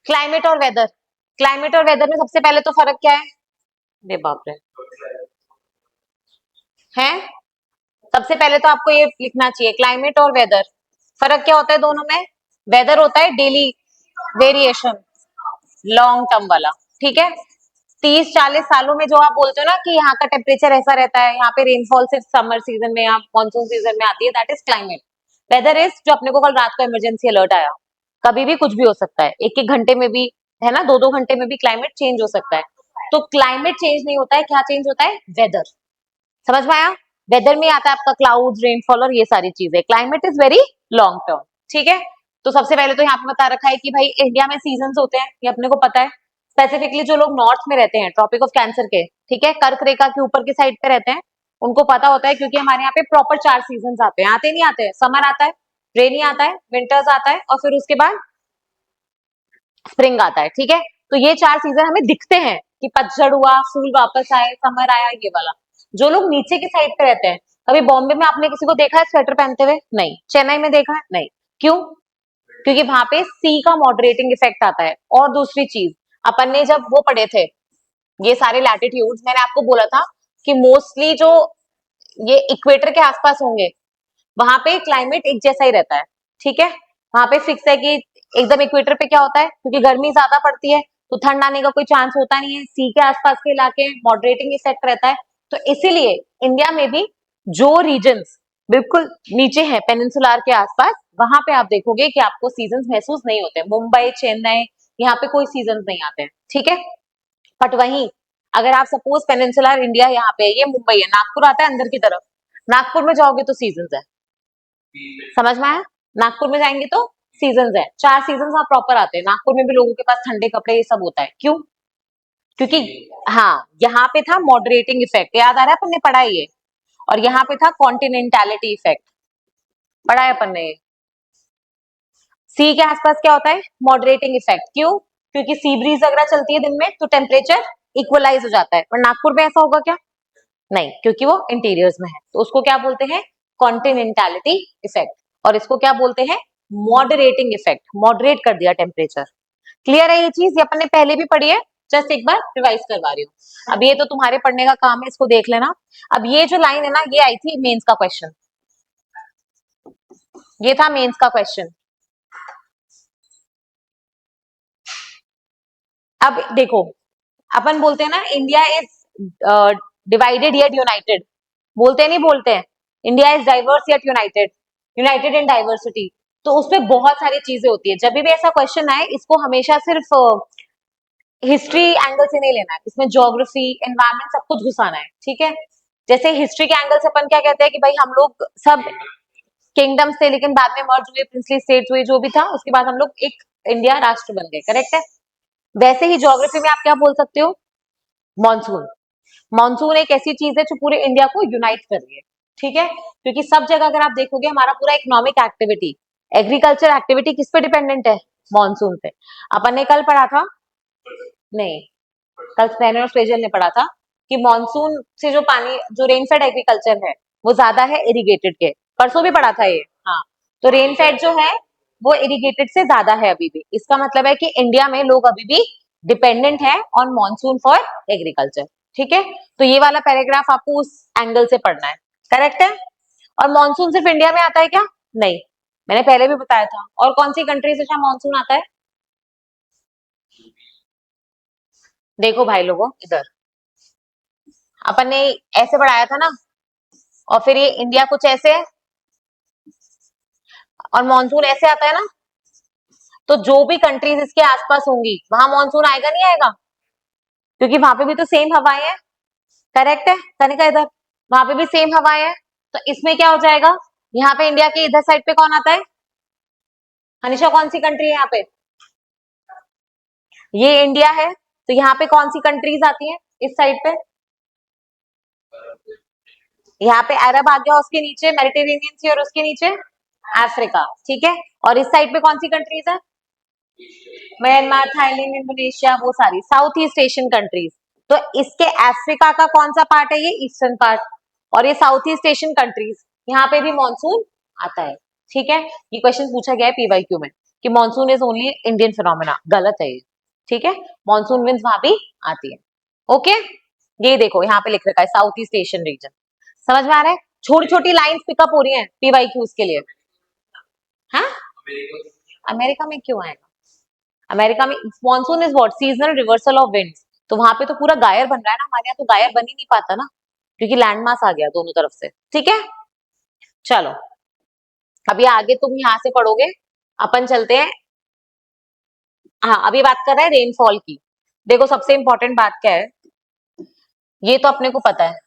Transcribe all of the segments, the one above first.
Climate और weather, climate और weather में सबसे पहले तो फर्क क्या है? अरे बाप रे, है सबसे पहले तो आपको ये लिखना चाहिए क्लाइमेट और वेदर। फर्क क्या होता है दोनों में? वेदर होता है डेली वेरिएशन, लॉन्ग टर्म वाला, ठीक है। 30-40 सालों में जो आप बोलते हो ना कि यहाँ का टेम्परेचर ऐसा रहता है, यहाँ पे रेनफॉल सिर्फ समर सीजन में या मानसून सीजन में आती है, that is climate. Weather is जो अपने को कल रात को इमरजेंसी अलर्ट आया, कभी भी कुछ भी हो सकता है, एक एक घंटे में भी, है ना, दो दो घंटे में भी क्लाइमेट चेंज हो सकता है। तो क्लाइमेट चेंज नहीं होता है, क्या चेंज होता है? वेदर। समझ में आया? वेदर में आता है आपका क्लाउड्स, रेनफॉल और ये सारी चीजें। Climate is very long term, ठीक है। तो सबसे पहले तो यहाँ पे बता रखा है कि भाई इंडिया में सीजन होते हैं, ये अपने को पता है। स्पेसिफिकली जो लोग नॉर्थ में रहते हैं, ट्रॉपिक ऑफ कैंसर के, ठीक है, कर्क रेखा के ऊपर की साइड पे रहते हैं, उनको पता होता है, क्योंकि हमारे यहाँ पे प्रॉपर 4 सीजन आते हैं। आते नहीं आते? समर आता है, रेनी आता है, विंटर्स आता है, और फिर उसके बाद स्प्रिंग आता है, ठीक है। तो ये 4 सीजन हमें दिखते हैं कि पतझड़ हुआ, फूल वापस आए, समर आया, ये वाला। जो लोग नीचे की साइड पे रहते हैं, कभी बॉम्बे में आपने किसी को देखा है स्वेटर पहनते हुए? नहीं। चेन्नई में देखा है? नहीं। क्यों? क्योंकि वहां पे सी का मॉडरेटिंग इफेक्ट आता है। और दूसरी चीज, अपन ने जब वो पढ़े थे, ये सारे लैटिट्यूड्स, मैंने आपको बोला था कि मोस्टली जो ये इक्वेटर के आसपास होंगे, वहां पे क्लाइमेट एक जैसा ही रहता है, ठीक है। वहां पे फिक्स है कि एकदम इक्वेटर पे क्या होता है, क्योंकि गर्मी ज्यादा पड़ती है तो ठंड आने का कोई चांस होता नहीं है। सी के आसपास के इलाके मॉडरेटिंग इफेक्ट रहता है। तो इसीलिए इंडिया में भी जो रीजन्स बिल्कुल नीचे है पेनिनसुलार के आसपास, वहां पे आप देखोगे कि आपको सीजन महसूस नहीं होते। मुंबई, चेन्नई, यहाँ पे कोई सीजन नहीं आते हैं, ठीक है। बट वहीं अगर आप सपोज पेनिनसुलर इंडिया, यहाँ पे ये मुंबई है, नागपुर आता है अंदर की तरफ, नागपुर में जाओगे तो सीजन है। समझ में आया? नागपुर में जाएंगे तो सीजन है, 4 सीजन वहां प्रॉपर आते हैं। नागपुर में भी लोगों के पास ठंडे कपड़े ये सब होता है। क्यों? क्योंकि हाँ, यहाँ पे था मॉडरेटिंग इफेक्ट, याद आ रहा है, अपन ने पढ़ा है ये। और यहाँ पे था कॉन्टिनेंटैलिटी इफेक्ट, पढ़ा है अपन ने। सी के आसपास क्या होता है? Moderating effect. क्यों? क्योंकि सी ब्रीज अगर चलती है दिन में तो टेम्परेचर इक्वलाइज हो जाता है। पर नागपुर में ऐसा होगा क्या? नहीं, क्योंकि वो इंटीरियर्स में है। तो उसको क्या बोलते हैं? कॉन्टिनेंटैलिटी इफेक्ट। और इसको क्या बोलते हैं? Moderating effect. मॉडरेट कर दिया टेम्परेचर। क्लियर है ये चीज? ये अपन ने पहले भी पढ़ी है, जस्ट एक बार रिवाइज करवा रही हूँ। अब ये तो तुम्हारे पढ़ने का काम है, इसको देख लेना। अब ये जो लाइन है ना, ये आई थी मेंस का क्वेश्चन, ये था मेंस का क्वेश्चन। अब देखो, अपन बोलते हैं ना India is divided yet United, बोलते हैं नहीं बोलते हैं? India is diverse yet United, United in diversity. तो उसमें बहुत सारी चीजें होती है। जब भी ऐसा क्वेश्चन आए, इसको हमेशा सिर्फ हिस्ट्री एंगल से नहीं लेना है, इसमें ज्योग्राफी, एनवायरमेंट सब कुछ घुसाना है, ठीक है। जैसे हिस्ट्री के एंगल से अपन क्या कहते हैं कि भाई हम लोग सब किंगडम्स थे, लेकिन बाद में मर्ज हुए, प्रिंसली स्टेट्स हुए, जो भी था, उसके बाद हम लोग एक इंडिया राष्ट्र बन गए, करेक्ट है। वैसे ही ज्योग्राफी में आप क्या बोल सकते हो? मॉनसून। मॉनसून एक ऐसी चीज है जो पूरे इंडिया को यूनाइट कर रही है, ठीक है। क्योंकि सब जगह अगर आप देखोगे, हमारा पूरा इकोनॉमिक एक्टिविटी, एग्रीकल्चर एक्टिविटी किस पे डिपेंडेंट है? मॉनसून पे। अपन ने कल पढ़ा था, नहीं, कल स्पेनर और स्पेजल ने पढ़ा था कि मॉनसून से जो पानी, जो रेनफेड एग्रीकल्चर है, वो ज्यादा है इरिगेटेड के। परसों भी पढ़ा था ये, हाँ। तो रेनफेड जो है वो इरिगेटेड से ज्यादा है अभी भी। इसका मतलब है कि इंडिया में लोग अभी भी डिपेंडेंट है ऑन मॉनसून फॉर एग्रीकल्चर, ठीक है। तो ये वाला पैराग्राफ आपको उस एंगल से पढ़ना है, करेक्ट है। और मॉनसून सिर्फ इंडिया में आता है क्या? नहीं, मैंने पहले भी बताया था। और कौन सी कंट्री से जहां मॉनसून आता है? देखो भाई लोगों, इधर अपन ने ऐसे बढ़ाया था ना, और फिर ये इंडिया कुछ ऐसे है, और मॉनसून ऐसे आता है ना। तो जो भी कंट्रीज इसके आसपास होंगी, वहां मॉनसून आएगा नहीं आएगा? क्योंकि वहां पे भी तो सेम हवाएं हैं, करेक्ट है। कनिका इधर, वहां पे भी सेम हवाएं हैं। तो इसमें क्या हो जाएगा? यहाँ पे इंडिया के इधर साइड पे कौन आता है? हनीशा, कौन सी कंट्री है यहाँ पे? ये इंडिया है, तो यहाँ पे कौन सी कंट्रीज आती हैं इस साइड पे? यहाँ पे अरब आ गया, उसके नीचे मेडिटेरेनियन सी, और उसके नीचे अफ्रीका, ठीक है। और इस साइड पे कौन सी कंट्रीज है? म्यांमार, थाईलैंड, इंडोनेशिया, वो सारी साउथ ईस्ट एशियन कंट्रीज। तो इसके अफ्रीका का कौन सा पार्ट है? ये ईस्टर्न पार्ट। और ये साउथ ईस्ट एशियन कंट्रीज, यहाँ पे भी मॉनसून आता है। ठीक है, ये क्वेश्चन पूछा गया है पीवाईक्यू में कि monsoon is only Indian phenomena, गलत है ये। ठीक है, मॉनसून विंड्स वहां भी आती है। ओके, ये देखो यहाँ पे लिख रखा है साउथ ईस्ट एशियन रीजन। समझ में आ रहा है? छोटी छोटी लाइंस पिकअप हो रही हैं पीवाईक्यूज के लिए। हाँ, अमेरिका में क्यों आएगा? अमेरिका में monsoon is what, seasonal reversal of winds. तो वहां पे तो पूरा गायर बन रहा है ना, हमारे यहाँ तो गायर बन ही नहीं पाता ना, क्योंकि लैंड मास आ गया दोनों तरफ से। ठीक है, चलो अभी आगे तुम यहाँ से पढ़ोगे, अपन चलते हैं। हाँ, अभी बात कर रहे हैं रेनफॉल की। देखो सबसे इंपॉर्टेंट बात क्या है, ये तो अपने को पता है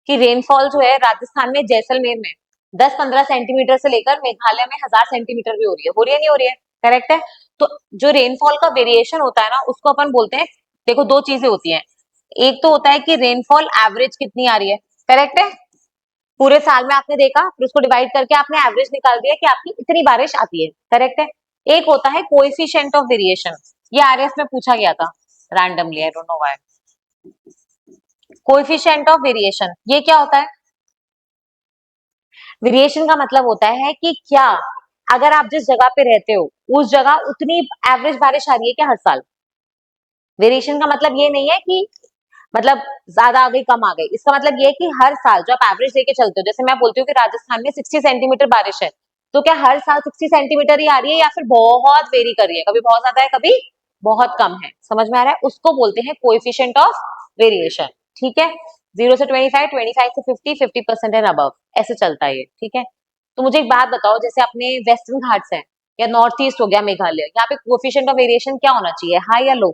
कि रेनफॉल जो है राजस्थान में जैसलमेर में 10-15 सेंटीमीटर से लेकर मेघालय में 1000 सेंटीमीटर भी हो रही है नहीं हो रही है? करेक्ट है। तो जो रेनफॉल का वेरिएशन होता है ना, उसको अपन बोलते हैं, देखो दो चीजें होती हैं। एक तो होता है कि रेनफॉल एवरेज कितनी आ रही है, करेक्ट है, पूरे साल में आपने देखा, फिर उसको डिवाइड करके आपने एवरेज निकाल दिया कि आपकी इतनी बारिश आती है, करेक्ट है। एक होता है कोएफिशिएंट ऑफ वेरिएशन, ये आरएस में पूछा गया था randomly, I don't know why. Coefficient of variation ये क्या होता है? वेरिएशन का मतलब होता है कि क्या अगर आप जिस जगह पे रहते हो उस जगह उतनी एवरेज बारिश आ रही है क्या हर साल? वेरिएशन का मतलब ये नहीं है कि मतलब ज्यादा आ गई कम आ गई, इसका मतलब ये है कि हर साल जो आप एवरेज लेके चलते हो, जैसे मैं बोलती हूँ कि राजस्थान में 60 सेंटीमीटर बारिश है, तो क्या हर साल 60 सेंटीमीटर ही आ रही है या फिर बहुत वेरी कर रही है, कभी बहुत ज्यादा है कभी बहुत कम है? समझ में आ रहा है? उसको बोलते हैं कोएफिशिएंट ऑफ वेरिएशन। ठीक है, 0 से 25, 25 से 50, 50% एंड अबव, ऐसे चलता है ये। ठीक है, तो मुझे एक बात बताओ, जैसे अपने वेस्टर्न घाट्स हैं या नॉर्थ ईस्ट हो गया मेघालय, यहाँ पे कोएफिशिएंट ऑफ वेरिएशन क्या होना चाहिए, हाई या लो?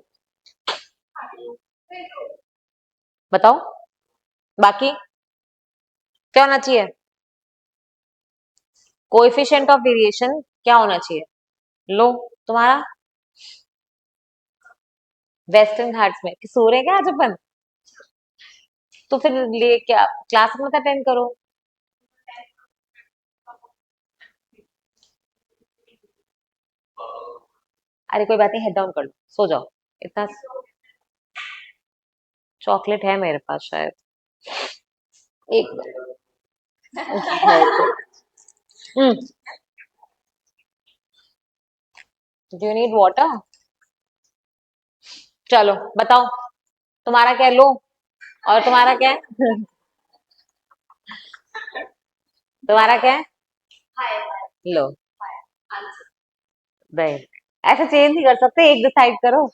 बताओ, बाकी क्या होना चाहिए? कोएफिशिएंट ऑफ वेरिएशन क्या होना चाहिए? लो। तुम्हारा वेस्टर्न घाट्स में कि सो रहे हैं क्या आज अपन? तो फिर लिए क्या क्लास मत अटेंड करो? अरे कोई बात नहीं, हेड डाउन कर लो, सो जाओ। इतना चॉकलेट है मेरे पास शायद, एक डू यू नीड वाटर? चलो बताओ, तुम्हारा क्या है? लो। और तुम्हारा क्या है? तुम्हारा क्या है? लो। नहीं, ऐसे चेंज नहीं कर सकते, एक डिसाइड करो।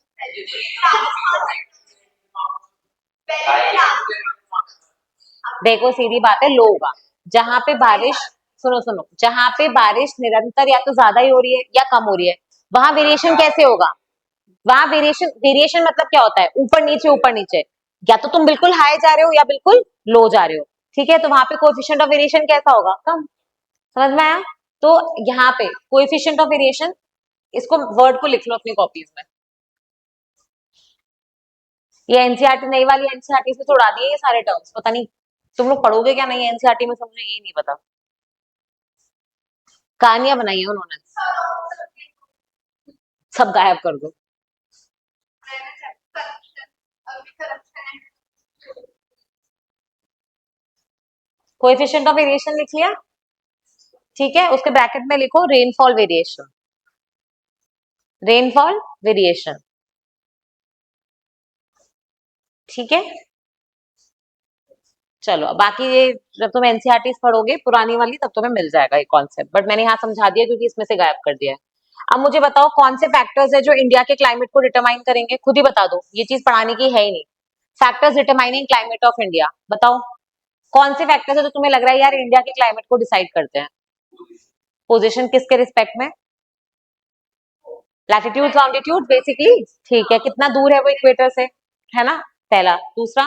देखो सीधी बात है, लो होगा जहां पे बारिश, सुनो सुनो, जहां पे बारिश निरंतर या तो ज्यादा ही हो रही है या कम हो रही है, वहां वेरिएशन कैसे होगा? वहां वेरिएशन, वेरिएशन मतलब क्या होता है? ऊपर नीचे ऊपर नीचे, या तो तुम बिल्कुल हाई जा रहे हो या बिल्कुल लो जा रहे हो। ठीक है, तो वहां पे कोएफिशिएंट ऑफ वेरिएशन कैसा होगा? कम। समझ में आया? तो यहाँ पे कोएफिशिएंट ऑफ वेरिएशन, इसको वर्ड को लिख लो अपनी कॉपीज में। ये एनसीईआरटी नई वाली एनसीईआरटी से छोड़ा दिए ये सारे टर्म्स, पता नहीं तुम लोग पढ़ोगे क्या नहीं एनसीईआरटी में, समझे ये नहीं पता, कहानियां बनाई है उन्होंने, सब गायब कर दो। कोएफिशिएंट ऑफ वेरिएशन लिख लिया? ठीक है, उसके ब्रैकेट में लिखो रेनफॉल वेरिएशन, रेनफॉल वेरिएशन। ठीक है, चलो बाकी ये जब तुम एनसीईआरटी पढ़ोगे पुरानी वाली तब तुम्हें मिल जाएगा ये कॉन्सेप्ट, बट मैंने यहाँ समझा दिया क्योंकि इसमें से गायब कर दिया है। अब मुझे बताओ कौन से फैक्टर्स है जो इंडिया के क्लाइमेट को डिटरमाइन करेंगे, खुद ही बता दो, ये चीज पढ़ाने की है ही नहीं। Factors determining climate of India, बताओ कौन से फैक्टर्स है जो तुम्हें लग रहा है यार इंडिया के क्लाइमेट को डिसाइड करते हैं? पोजीशन किसके रिस्पेक्ट में? Latitude longitude basically. ठीक है, कितना दूर है वो इक्वेटर से, है ना, पहला। दूसरा,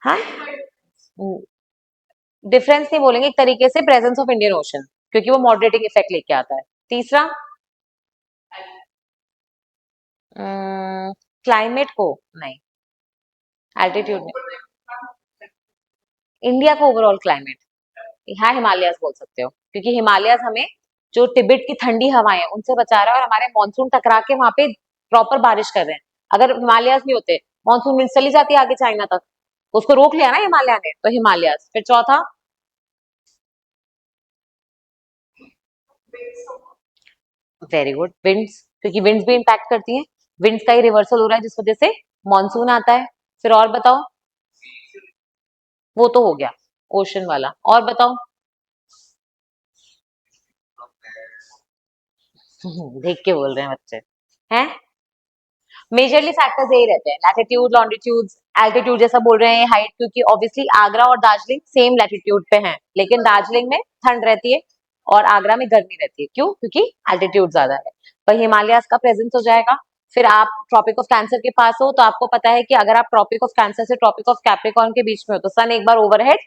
हाँ, डिफरेंस नहीं बोलेंगे, एक तरीके से प्रेजेंस ऑफ इंडियन ओशन, क्योंकि वो मॉडरेटिंग इफेक्ट लेके आता है। तीसरा, क्लाइमेट को नहीं, एल्टीट्यूड नहीं, इंडिया को ओवरऑल क्लाइमेट, हाँ हिमालयस बोल सकते हो, क्योंकि हिमालयस हमें जो तिब्बत की ठंडी हवाएं हैं उनसे बचा रहा है, और हमारे मानसून टकरा के वहां पे प्रॉपर बारिश कर रहे हैं। अगर हिमालयस नहीं होते, मानसून विंड चली जाती आगे चाइना तक, तो उसको रोक लिया ना हिमालय ने, तो हिमालयस। फिर चौथा, वेरी गुड, विंड्स, क्योंकि विंड्स भी इम्पैक्ट करती हैं, विंड्स का ही रिवर्सल हो रहा है जिस वजह से मॉनसून आता है। फिर और बताओ, वो तो हो गया ओशन वाला, और बताओ। देख के बोल रहे हैं बच्चे हैं। मेजरली फैक्टर्स यही रहते हैं, लैटिट्यूड, लॉन्गिट्यूड, एल्टीट्यूड, जैसा बोल रहे हैं हाइट, क्योंकि ऑब्वियसली आगरा और दार्जिलिंग सेम लैटिट्यूड पे हैं, लेकिन दार्जिलिंग में ठंड रहती है और आगरा में गर्मी रहती है। क्यों? क्योंकि एल्टीट्यूड ज्यादा है। पर हिमालयास का प्रेजेंस हो जाएगा। फिर आप ट्रॉपिक ऑफ कैंसर के पास हो, तो आपको पता है कि अगर आप ट्रॉपिक ऑफ कैंसर से ट्रॉपिक ऑफ कैप्रिकॉर्न के बीच में हो, तो सन एक बार ओवरहेड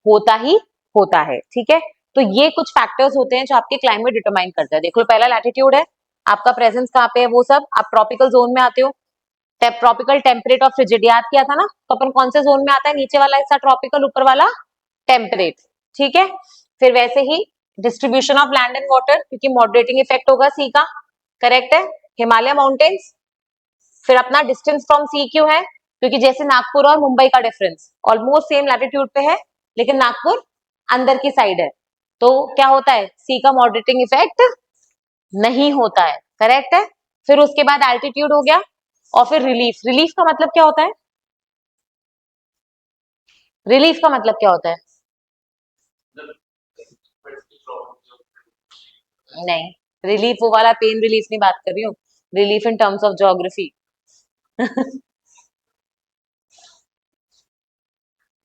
होता ही होता है। ठीक है, तो ये कुछ फैक्टर्स होते हैं जो आपके क्लाइमेट डिटरमाइन करते हैं। देख लो, पहला लैटिट्यूड है, आपका प्रेजेंस कहाँ पे है, वो सब। आप ट्रॉपिकल जोन में आते हो, ट्रॉपिकल, टेम्परेट और फ्रिजिड याद किया था ना, तो अपन कौन से जोन में आता है, नीचे वाला हिस्सा ट्रॉपिकल, ऊपर वाला टेम्परेट। ठीक है, फिर वैसे ही distribution of land and water, क्योंकि मॉडरेटिंग इफेक्ट होगा सी का, करेक्ट है। हिमालय माउंटेन्स, फिर अपना डिस्टेंस फ्रॉम सी क्यों है, क्योंकि जैसे नागपुर और मुंबई का डिफरेंस ऑलमोस्ट सेम लैटिट्यूड पे है, लेकिन नागपुर अंदर की साइड है, तो क्या होता है, सी का मॉडरेटिंग इफेक्ट नहीं होता है, करेक्ट है। फिर उसके बाद एल्टीट्यूड हो गया, और फिर रिलीफ। रिलीफ का मतलब क्या होता है, रिलीफ का मतलब क्या होता है? नहीं, रिलीफ वो वाला पेन रिलीफ नहीं बात कर रही हूँ, relief in terms of geography.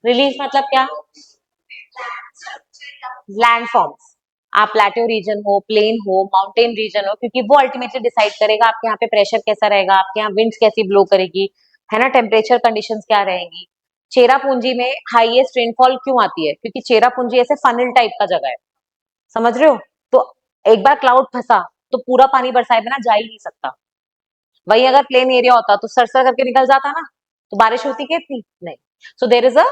Relief मतलब क्या? लैंडफॉर्म्स, आप प्लेट्यू रीजन हो, प्लेन हो, माउंटेन रीजन हो, क्योंकि वो अल्टीमेटली डिसाइड करेगा आपके यहाँ पे प्रेशर कैसा रहेगा, आपके यहाँ विंड्स कैसी ब्लो करेगी, है ना, टेम्परेचर कंडीशंस क्या रहेंगी। चेरापूंजी में हाईएस्ट रेनफॉल क्यों आती है, क्योंकि चेरापूंजी ऐसे फनल टाइप का जगह है, समझ रहे हो? तो एक बार क्लाउड फंसा तो पूरा पानी बरसाए बिना जा ही नहीं सकता। वही अगर प्लेन एरिया होता तो सरसर करके निकल जाता ना, तो बारिश होती क्या इतनी? नहीं। So there is a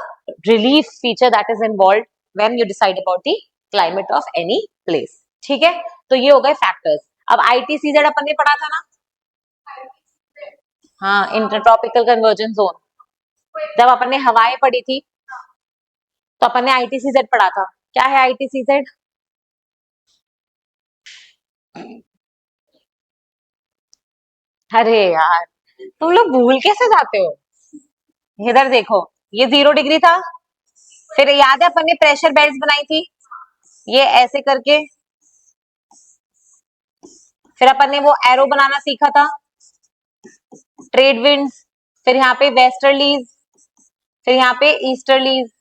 relief feature that is involve when you decide about the climate of any place. ठीक है, तो ये हो गए फैक्टर्स। अब आईटीसीजेड अपन ने पढ़ा था ना, हाँ, इंटरट्रॉपिकल कन्वर्जेंस जोन। जब अपन ने हवाएं पढ़ी थी, तो अपन ने आईटीसीजेड पढ़ा था। क्या है आईटीसीजेड? अरे यार, तुम लोग भूल कैसे जाते हो? इधर देखो, ये 0 डिग्री था, फिर याद है अपन ने प्रेशर बेल्ट बनाई थी, ये ऐसे करके, फिर अपन ने वो एरो बनाना सीखा था, ट्रेड विंड्स, फिर यहाँ पे वेस्टर्लीज, फिर यहाँ पे ईस्टर्लीज।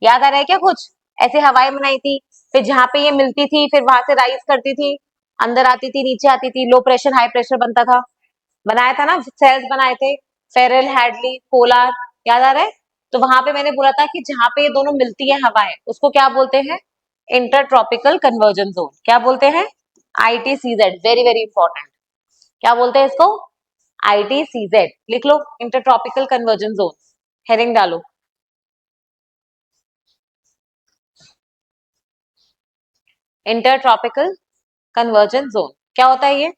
याद आ रहा है क्या कुछ? ऐसे हवाएं बनाई थी, फिर जहां पे ये मिलती थी फिर वहां से राइज करती थी, अंदर आती थी, नीचे आती थी, लो प्रेशर हाई प्रेशर बनता था। बनाया था ना, सेल्स बनाए थे, फेरल, हैडली, पोलार, याद आ रहा है? तो वहां पे मैंने बोला था कि जहां पे ये दोनों मिलती है हवाएं, उसको क्या बोलते हैं? Inter tropical convergence zone. क्या बोलते हैं? ITCZ, very very important. क्या बोलते हैं इसको? आईटीसीजेड लिख लो, inter tropical convergence zone, heading डालो। इंटर ट्रॉपिकल कन्वर्जन जोन क्या होता है ये?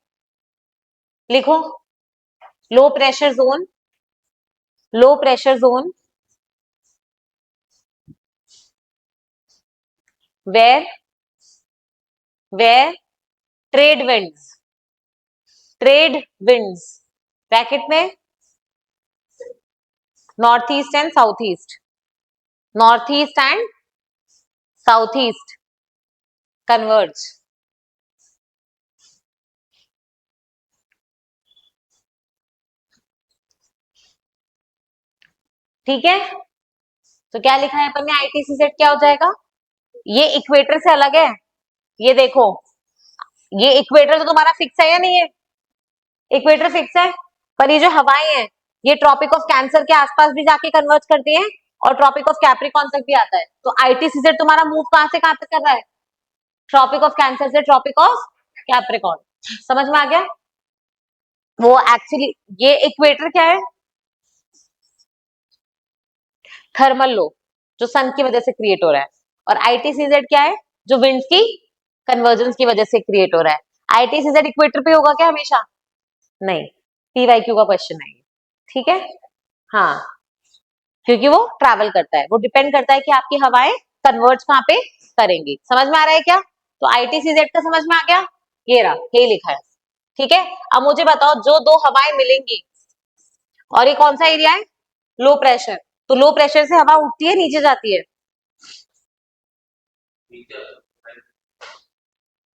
लिखो, low pressure zone, low pressure zone where where trade winds, trade winds bracket में north east and south east, north east and south east converge. ठीक है, तो क्या लिखा है अपन ने, आईटीसीजेड क्या हो जाएगा? ये इक्वेटर से अलग है, ये देखो, ये इक्वेटर तो तुम्हारा फिक्स है या नहीं है? इक्वेटर फिक्स है, पर ये जो हवाएं हैं, ये ट्रॉपिक ऑफ कैंसर के आसपास भी जाके कन्वर्ज करती हैं और ट्रॉपिक ऑफ कैप्रिकॉन तक भी आता है। तो आईटीसीजेड तुम्हारा मूव कहां से कहां तक कर रहा है? ट्रॉपिक ऑफ कैंसर से ट्रॉपिक ऑफ कैप्रिकॉन। समझ में आ गया? वो एक्चुअली, ये इक्वेटर क्या है? थर्मल लो, जो सन की वजह से क्रिएट हो रहा है। और आईटीसीजेड क्या है? जो विंड्स की कन्वर्जेंस की वजह से क्रिएट हो रहा है। आईटीसीजेड इक्वेटर पे होगा क्या हमेशा? नहीं, पीवाईक्यू का क्वेश्चन है ये। ठीक है, हाँ, क्योंकि वो ट्रैवल करता है, वो डिपेंड करता है कि आपकी हवाएं कन्वर्ज कहाँ पे करेंगी। समझ में आ रहा है क्या? तो ITCZ का समझ में आ गया, ये रहा, ये लिखा है, ठीक है। अब मुझे बताओ, जो दो हवाएं मिलेंगी और ये कौन सा एरिया है, लो प्रेशर, तो लो प्रेशर से हवा उठती है नीचे जाती है,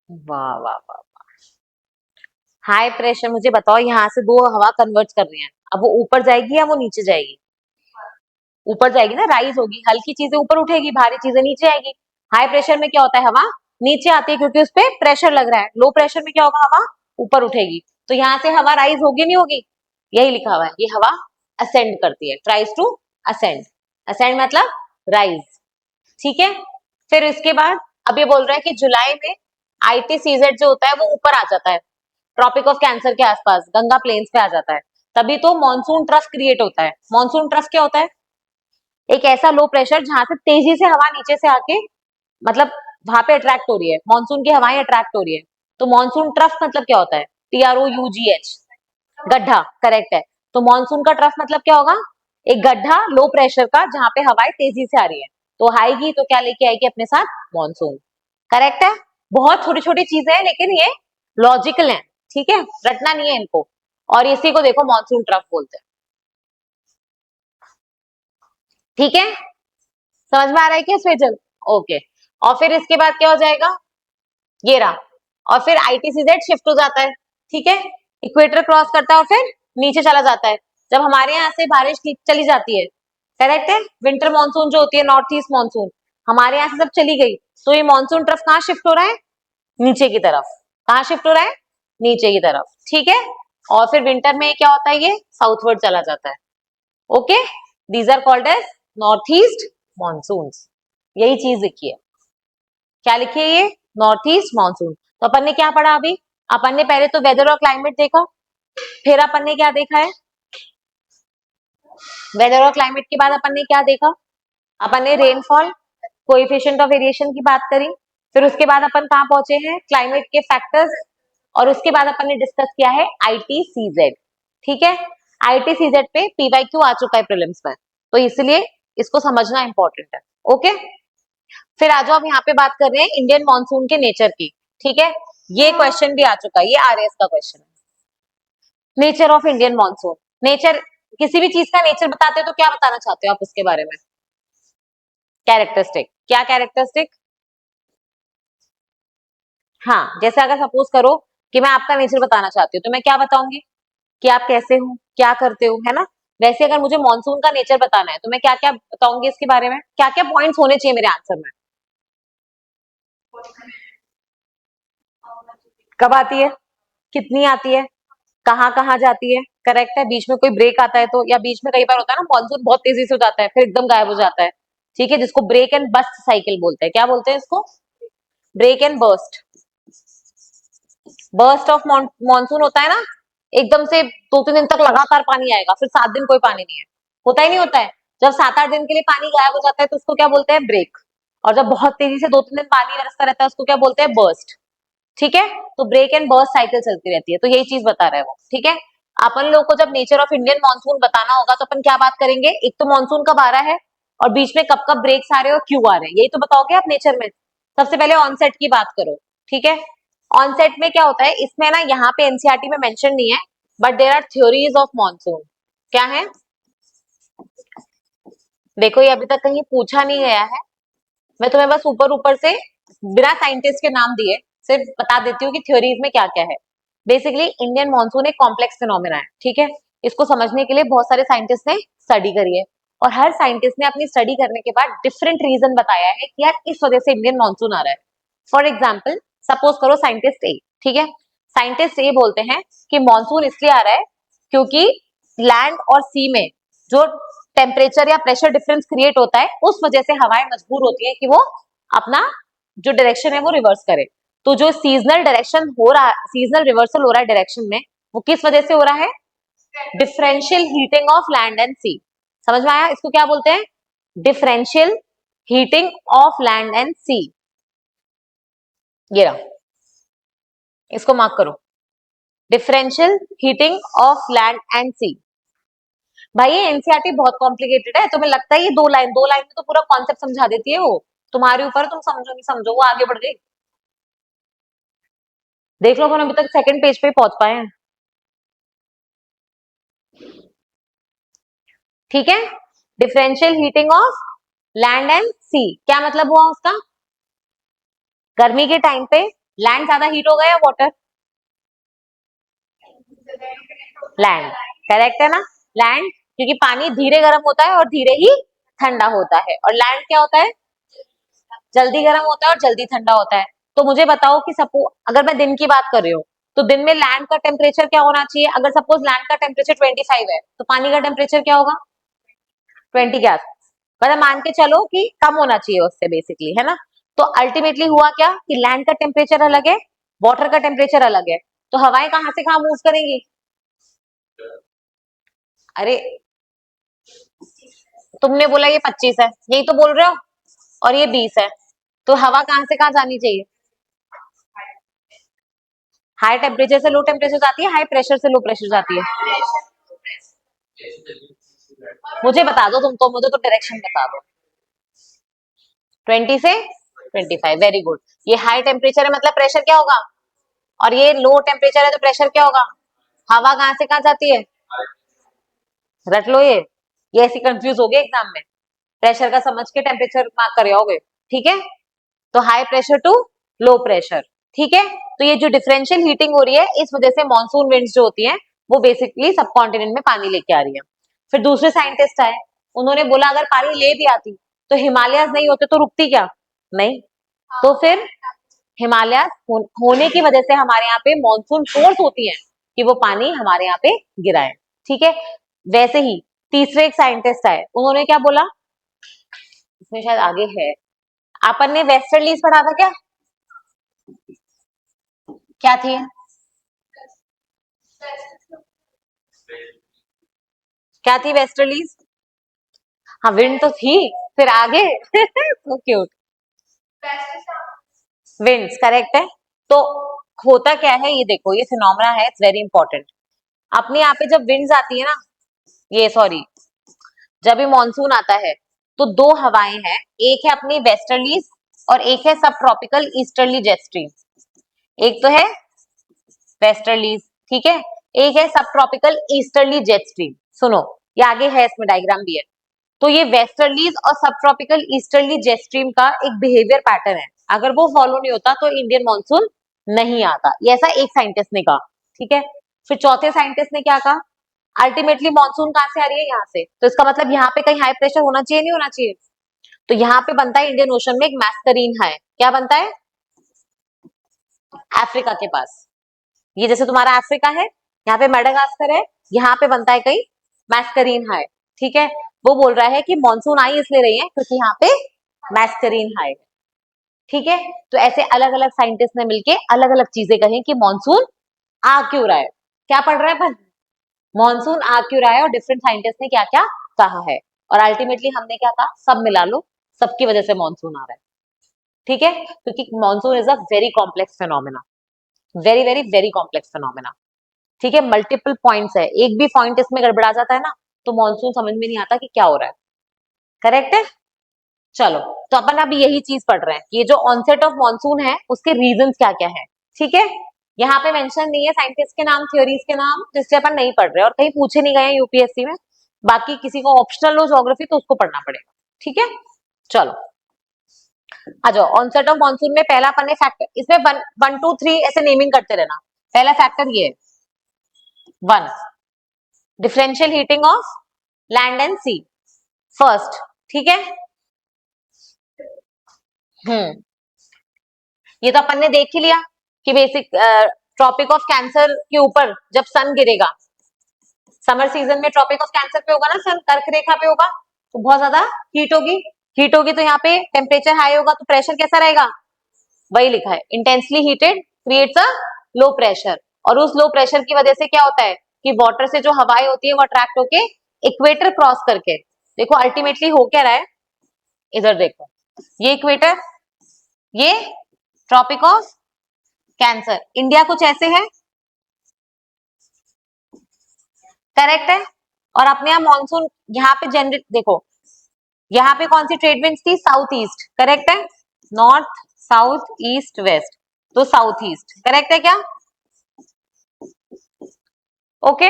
वाह वाह वाह। हाई प्रेशर, मुझे बताओ यहाँ से दो हवा कन्वर्ट कर रही हैं, अब वो ऊपर जाएगी या वो नीचे जाएगी, ऊपर जाएगी ना, राइज होगी, हल्की चीजें ऊपर उठेगी, भारी चीजें नीचे आएगी। हाई प्रेशर में क्या होता है, हवा नीचे आती है क्योंकि उस पे प्रेशर लग रहा है। लो प्रेशर में क्या होगा, हवा ऊपर उठेगी, तो यहाँ से हवा राइज होगी नहीं होगी, यही लिखा हुआ है, ये हवा असेंड करती है, ट्राइज टू असेंड, असेंड मतलब राइज, ठीक है। फिर इसके बाद अब ये बोल रहा है कि जुलाई में ITCZ जो होता है वो ऊपर आ जाता है, ट्रॉपिक ऑफ कैंसर के आसपास, गंगा प्लेन्स पे आ जाता है, तभी तो मॉनसून ट्रफ क्रिएट होता है। मॉनसून ट्रफ क्या होता है, एक ऐसा लो प्रेशर जहां से तेजी से हवा नीचे से आके, मतलब वहां पे अट्रैक्ट हो रही है, मानसून की हवाएं अट्रैक्ट हो रही है, तो मानसून ट्रफ मतलब क्या होता है, TROUGH, गड्ढा, करेक्ट है। तो मानसून का ट्रफ मतलब क्या होगा, एक गड्ढा लो प्रेशर का जहां पे हवाएं तेजी से आ रही है, तो आएगी तो क्या लेके आएगी अपने साथ, मानसून, करेक्ट है। बहुत छोटी छोटी चीजें हैं लेकिन ये लॉजिकल है, ठीक है, रटना नहीं है इनको, और इसी को देखो मानसून ट्रफ बोलते हैं, ठीक है, समझ में आ रहा है क्या स्वेजल, ओके। और फिर इसके बाद क्या हो जाएगा, ये रहा, और फिर ITCZ शिफ्ट हो जाता है, ठीक है, इक्वेटर क्रॉस करता है और फिर नीचे चला जाता है, जब हमारे यहाँ से बारिश चली जाती है, करेक्ट है, विंटर मानसून जो होती है, नॉर्थ ईस्ट मानसून, हमारे यहाँ से जब चली गई, तो ये मानसून ट्रफ कहाँ शिफ्ट हो रहा है, नीचे की तरफ, कहाँ शिफ्ट हो रहा है, नीचे की तरफ, ठीक है। और फिर विंटर में क्या होता है, ये साउथवर्ड चला जाता है, okay, these are called as north east monsoon, यही चीज लिखी है, क्या लिखी है ये, नॉर्थ ईस्ट मानसून। तो अपन ने क्या पढ़ा अभी, अपन ने पहले तो वेदर और क्लाइमेट देखा, फिर अपन ने क्या देखा है, वेदर और क्लाइमेट के बाद अपन ने क्या देखा, अपन ने रेनफॉल, कोएफिशिएंट ऑफ वेरिएशन की बात करी, फिर उसके बाद अपन कहाँ पहुंचे हैं, क्लाइमेट के फैक्टर्स, और उसके बाद अपन ने डिस्कस किया है ITCZ, ठीक है। ITCZ पे PYQ आ चुका है प्रीलिम्स में, तो इसलिए इसको समझना इंपॉर्टेंट है, ओके। फिर आ जाओ, अब यहाँ पे बात कर रहे हैं इंडियन मानसून के नेचर की, ठीक है, ये क्वेश्चन भी आ चुका है, ये RS का क्वेश्चन है, nature of Indian monsoon, nature, किसी भी चीज का नेचर बताते हो तो क्या बताना चाहते हो आप उसके बारे में, कैरेक्टरिस्टिक, क्या कैरेक्टरिस्टिक, हाँ, जैसे अगर सपोज करो कि मैं आपका नेचर बताना चाहती हूँ, तो मैं क्या बताऊंगी, कि आप कैसे हो, क्या करते हो, है ना। वैसे अगर मुझे मानसून का नेचर बताना है तो मैं क्या क्या बताऊंगी इसके बारे में, क्या क्या पॉइंट्स होने चाहिए मेरे आंसर में, कब आती है, कितनी आती है, कहाँ कहाँ जाती है, करेक्ट है, बीच में कोई ब्रेक आता है तो, या बीच में कई बार होता है ना मानसून बहुत तेजी से हो जाता है फिर एकदम गायब हो जाता है, ठीक है, जिसको ब्रेक एंड बस्ट साइकिल बोलते हैं, क्या बोलते हैं इसको, break and burst, burst of monsoon होता है ना, एकदम से 2-3 दिन तक लगातार पानी आएगा, फिर 7 दिन कोई पानी नहीं है, होता ही नहीं होता है, जब 7-8 दिन के लिए पानी गायब हो जाता है तो उसको क्या बोलते हैं, ब्रेक, और जब बहुत तेजी से 2-3 दिन पानी बरसता रहता है उसको क्या बोलते हैं, बर्स्ट, ठीक है। तो ब्रेक एंड बर्स्ट साइकिल चलती रहती है, तो यही चीज बता रहा है वो, ठीक है। अपन लोग को जब नेचर ऑफ इंडियन मानसून बताना होगा तो अपन क्या बात करेंगे, एक तो मानसून कब आ रहा है और बीच में कब कब ब्रेक्स आ रहे हैं और क्यों आ रहे हैं, यही तो बताओगे आप नेचर में। सबसे पहले ऑनसेट की बात करो, ठीक है, ऑनसेट में क्या होता है, इसमें ना यहाँ पे एनसीईआरटी में मेंशन नहीं है, but there are theories of monsoon, क्या है, देखो ये अभी तक कहीं पूछा नहीं गया है, मैं तुम्हें बस ऊपर ऊपर से बिना साइंटिस्ट के नाम दिए सिर्फ बता देती हूँ कि थ्योरीज में क्या क्या है। बेसिकली इंडियन मानसून एक कॉम्प्लेक्स फिनोमेना है, ठीक है, इसको समझने के लिए बहुत सारे साइंटिस्ट ने स्टडी करी है, और हर साइंटिस्ट ने अपनी स्टडी करने के बाद डिफरेंट रीजन बताया है कि यार इस वजह से इंडियन मानसून आ रहा है। फॉर एग्जाम्पल सपोज करो साइंटिस्ट ए, ठीक है, साइंटिस्ट ए बोलते हैं कि मानसून इसलिए आ रहा है क्योंकि लैंड और सी में जो टेम्परेचर या प्रेशर डिफरेंस क्रिएट होता है उस वजह से हवाएं मजबूर होती है कि वो अपना जो डायरेक्शन है वो रिवर्स करे। तो जो सीजनल डायरेक्शन हो रहा है, सीजनल रिवर्सल हो रहा है डायरेक्शन में, वो किस वजह से हो रहा है, differential heating of land and sea, समझ में आया, इसको क्या बोलते हैं, differential heating of land and sea, ये रहा, इसको मार्क करो, differential heating of land and sea. भाई ये एनसीईआरटी बहुत कॉम्प्लिकेटेड है, तुम्हें लगता है ये दो लाइन में तो पूरा कॉन्सेप्ट समझा देती है वो, तुम्हारे ऊपर, तुम समझो नहीं समझो, वो आगे बढ़ गई, देख लो अपन अभी तक सेकंड पेज पे पहुंच पाए हैं। ठीक है, differential heating of land and sea, क्या मतलब हुआ उसका? गर्मी के टाइम पे लैंड ज्यादा हीट होगा या वाटर? लैंड, करेक्ट है ना? लैंड, क्योंकि पानी धीरे गर्म होता है और धीरे ही ठंडा होता है, और लैंड क्या होता है? जल्दी गर्म होता है और जल्दी ठंडा होता है। तो मुझे बताओ कि सपोज अगर मैं दिन की बात कर रही हूँ, तो दिन में लैंड का टेम्परेचर क्या होना चाहिए? अगर सपोज लैंड का टेम्परेचर 25 है, तो पानी का टेम्परेचर क्या होगा? 20 के आसपास। मतलब मान के चलो कि कम होना चाहिए उससे बेसिकली, है ना? तो अल्टीमेटली हुआ क्या कि लैंड का टेम्परेचर अलग है, वाटर का टेम्परेचर अलग है, तो हवाएं कहां से कहां मूव करेंगी? अरे तुमने बोला ये 25 है, यही तो बोल रहे हो, और ये 20 है, तो हवा कहां से कहां जानी चाहिए? हाई टेम्परेचर से लो टेम्परेचर जाती है, हाई प्रेशर से लो प्रेशर जाती है। मुझे बता दो, तुम तो मुझे तो डायरेक्शन बता दो। 20 से 25, वेरी गुड। ये हाई टेम्परेचर है, मतलब प्रेशर क्या होगा? और ये लो टेम्परेचर है तो प्रेशर क्या होगा? हवा कहां से कहां जाती है? रट लो ये ऐसी कंफ्यूज हो गए एग्जाम में, प्रेशर का समझ के टेम्परेचर मार्क कर आओगे। ठीक है, तो high pressure to low pressure. ठीक है, तो ये जो डिफरेंशियल हीटिंग हो रही है, इस वजह से मॉनसून विंड्स जो होती हैं वो बेसिकली सब कॉन्टिनेंट में पानी लेके आ रही है। फिर दूसरे साइंटिस्ट आए, उन्होंने बोला अगर पानी ले भी आती तो हिमालय नहीं होते तो रुकती क्या? नहीं। तो फिर हिमालय होने की वजह से हमारे यहाँ पे मॉनसून फोर्स होती है कि वो पानी हमारे यहाँ पे गिराए। ठीक है, वैसे ही तीसरे एक साइंटिस्ट आए, उन्होंने क्या बोला, इसमें शायद आगे है, अपन ने वेस्टर्लीज पढ़ा था क्या? क्या थी? क्या थी वेस्टर्लीज? हाँ विंड तो थी, फिर आगे so क्यूट, विंड्स करेक्ट है। तो होता क्या है, ये देखो, ये फिनोमेना है, इट्स वेरी इंपॉर्टेंट। अपने यहाँ पे जब विंड्स आती है ना, ये सॉरी, जब भी मॉनसून आता है, तो दो हवाएं हैं, एक है अपनी वेस्टर्लीज और एक है सब ट्रॉपिकल ईस्टर्ली जेट स्ट्रीम। एक तो है वेस्टर्लीज, ठीक है, एक है सब ट्रॉपिकल ईस्टर्ली जेट स्ट्रीम। सुनो, ये आगे है, इसमें डायग्राम भी है। तो ये वेस्टर्लीज और सब ट्रॉपिकल ईस्टर्ली जेट स्ट्रीम का एक बिहेवियर पैटर्न है, अगर वो फॉलो नहीं होता तो इंडियन मॉनसून नहीं आता, ये ऐसा एक साइंटिस्ट ने कहा। ठीक है, फिर चौथे साइंटिस्ट ने क्या कहा, अल्टीमेटली मॉनसून कहां से आ रही है? यहाँ से, तो इसका मतलब यहाँ पे कहीं हाई प्रेशर होना चाहिए, नहीं होना चाहिए? तो यहाँ पे बनता है इंडियन ओशन में एक मैस्करीन हाई, क्या बनता है? अफ्रीका के पास, ये जैसे तुम्हारा अफ्रीका है, यहाँ पे मेडागास्कर है, यहाँ पे बनता है कहीं मैस्करीन हाई। ठीक है, वो बोल रहा है कि मॉनसून आई इसलिए रही है क्योंकि यहाँ पे मैस्करीन हाई है। ठीक है, तो ऐसे अलग अलग साइंटिस्ट ने मिलके अलग अलग चीजें कही कि मॉनसून आ क्यों रहा है। क्या पढ़ रहा है अपन? मॉनसून आ क्यों रहा है और डिफरेंट साइंटिस्ट ने क्या क्या कहा है, और अल्टीमेटली हमने क्या कहा, सब मिला लो, सबकी वजह से मॉनसून आ रहा है। ठीक है, क्योंकि monsoon is a very complex phenomena, very very very complex phenomena. ठीक है, मल्टीपल पॉइंट्स है, एक भी पॉइंट इसमें गड़बड़ा जाता है ना, तो मॉनसून समझ में नहीं आता कि क्या हो रहा है। करेक्ट है? चलो, तो अपन अब यही चीज पढ़ रहे हैं कि ये जो ऑनसेट ऑफ मॉनसून है उसके रीजंस क्या क्या है। ठीक है, यहाँ पे मेंशन नहीं है साइंटिस्ट के नाम, थ्योरीज के नाम, जिससे अपन नहीं पढ़ रहे और कहीं पूछे नहीं गए यूपीएससी में। बाकी किसी को ऑप्शनल हो ज्योग्राफी तो उसको पढ़ना पड़ेगा। ठीक है, चलो आ जाओ। ऑनसेट ऑफ मॉनसून में पहला अपन ने फैक्टर, इसमें 1 2 3 ऐसे नेमिंग करते रहना। पहला फैक्टर ये, 1, differential heating of land and sea, first. ठीक है, हम्म, ये तो अपन ने देख ही लिया कि बेसिक ट्रॉपिक ऑफ कैंसर के ऊपर जब सन गिरेगा, समर सीजन में ट्रॉपिक ऑफ कैंसर पे होगा ना सन, कर्क रेखा पे होगा, तो बहुत ज्यादा हीट होगी। हीट होगी तो यहाँ पे टेम्परेचर हाई होगा, तो प्रेशर कैसा रहेगा? वही लिखा है, intensely heated creates a low pressure, और उस लो प्रेशर की वजह से क्या होता है कि वाटर से जो हवाएं होती है वो अट्रैक्ट होके इक्वेटर क्रॉस करके, देखो अल्टीमेटली हो क्या रहा है, इधर देखो, ये इक्वेटर, ये ट्रॉपिक ऑफ कैंसर, इंडिया कुछ ऐसे है, करेक्ट है? और अपने यहाँ मानसून यहाँ पे जनरेट, देखो यहाँ पे कौन सी ट्रेड विंड्स थी? साउथ ईस्ट, करेक्ट है? नॉर्थ साउथ ईस्ट वेस्ट, तो साउथ ईस्ट करेक्ट है क्या? ओके।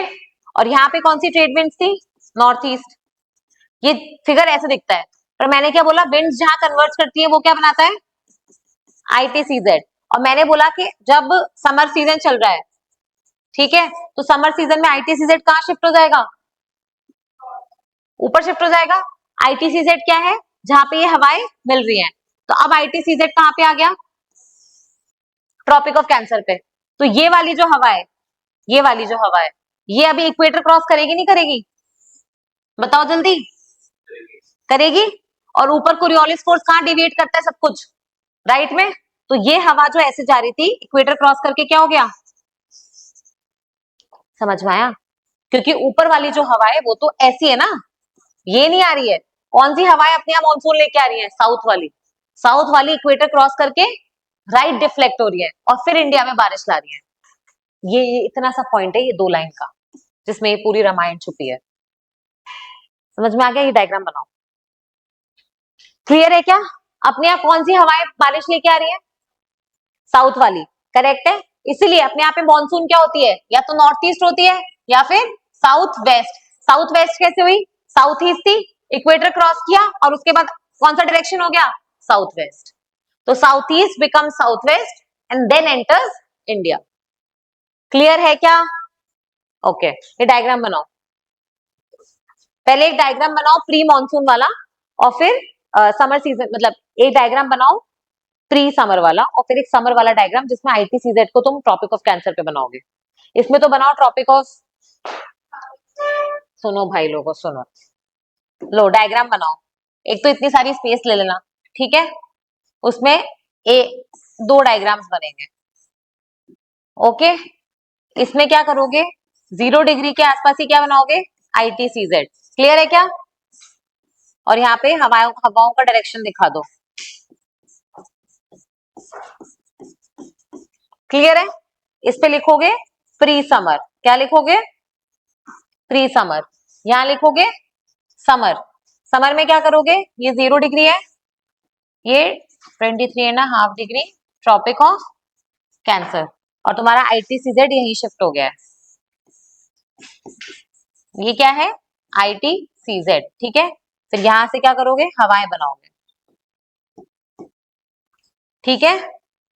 और यहाँ पे कौन सी ट्रेड विंड्स थी? North east. ये फिगर ऐसे दिखता है, पर मैंने क्या बोला, विंड्स जहां कन्वर्ट करती है वो क्या बनाता है? आईटीसीजेड। और मैंने बोला कि जब समर सीजन चल रहा है, ठीक है, तो समर सीजन में आईटीसीजेड कहाँ शिफ्ट हो जाएगा? ऊपर शिफ्ट हो जाएगा। आईटीसीजेड क्या है? जहां पे ये हवाएं मिल रही हैं। तो अब आईटीसीजेड कहाँ पे आ गया? ट्रॉपिक ऑफ कैंसर पे। तो ये वाली जो हवा है, ये वाली जो हवा है, ये अभी इक्वेटर क्रॉस करेगी नहीं करेगी? बताओ जल्दी। करेगी। और ऊपर कोरियोलिस फोर्स कहाँ डिविएट करता है सब कुछ? राइट में। तो ये हवा जो ऐसे जा रही थी, इक्वेटर क्रॉस करके क्या हो गया? समझ में आया? क्योंकि ऊपर वाली जो हवा है वो तो ऐसी है ना, ये नहीं आ रही है। कौन सी हवाएं अपने यहाँ मानसून लेके आ रही है? साउथ वाली। साउथ वाली इक्वेटर क्रॉस करके राइट डिफ्लेक्ट हो रही है और फिर इंडिया में बारिश ला रही है। ये इतना सा पॉइंट है, ये 2 लाइन का, जिसमें ये पूरी रामायण छुपी है। समझ में आ गया? ये डायग्राम बनाओ। क्लियर है क्या? अपने यहाँ कौन सी हवाएं बारिश लेके आ रही है? साउथ वाली। करेक्ट है। इसीलिए अपने यहाँ पे मानसून क्या होती है? या तो नॉर्थ ईस्ट होती है या फिर साउथ वेस्ट। साउथ वेस्ट कैसे हुई? साउथ ईस्ट थी, इक्वेटर क्रॉस किया और उसके बाद कौन सा डायरेक्शन हो गया? South west. तो south east become south west and then enters India. Clear है क्या? ओके। ये डायग्राम बनाओ। पहले एक डायग्राम बनाओ प्री मॉनसून वाला, और फिर समर सीजन, मतलब एक डायग्राम बनाओ प्री समर वाला, और फिर एक समर वाला डायग्राम जिसमें आईटीसीजेड को तुम ट्रॉपिक ऑफ कैंसर पे बनाओगे। इसमें तो बनाओ ट्रॉपिक ऑफ, सुनो भाई लोगों सुनो, लो डायग्राम बनाओ। एक तो इतनी सारी स्पेस ले लेना, ठीक है, उसमें ए 2 डायग्राम्स बनेंगे। ओके। इसमें क्या करोगे? 0 डिग्री के आसपास ही क्या बनाओगे? आईटीसीजेड। क्लियर है क्या? और यहाँ पे हवाओं हवाओं का डायरेक्शन दिखा दो। क्लियर है? इस पे लिखोगे प्री समर। क्या लिखोगे? Pre summer. यहां लिखोगे समर। समर में क्या करोगे? ये 0 डिग्री है, ये 23.5 डिग्री ट्रॉपिक ऑफ कैंसर, और तुम्हारा आईटीसीजेड यही शिफ्ट हो गया है। ये क्या है? आईटीसीजेड। ठीक है। फिर यहां से क्या करोगे? हवाएं बनाओगे। ठीक है।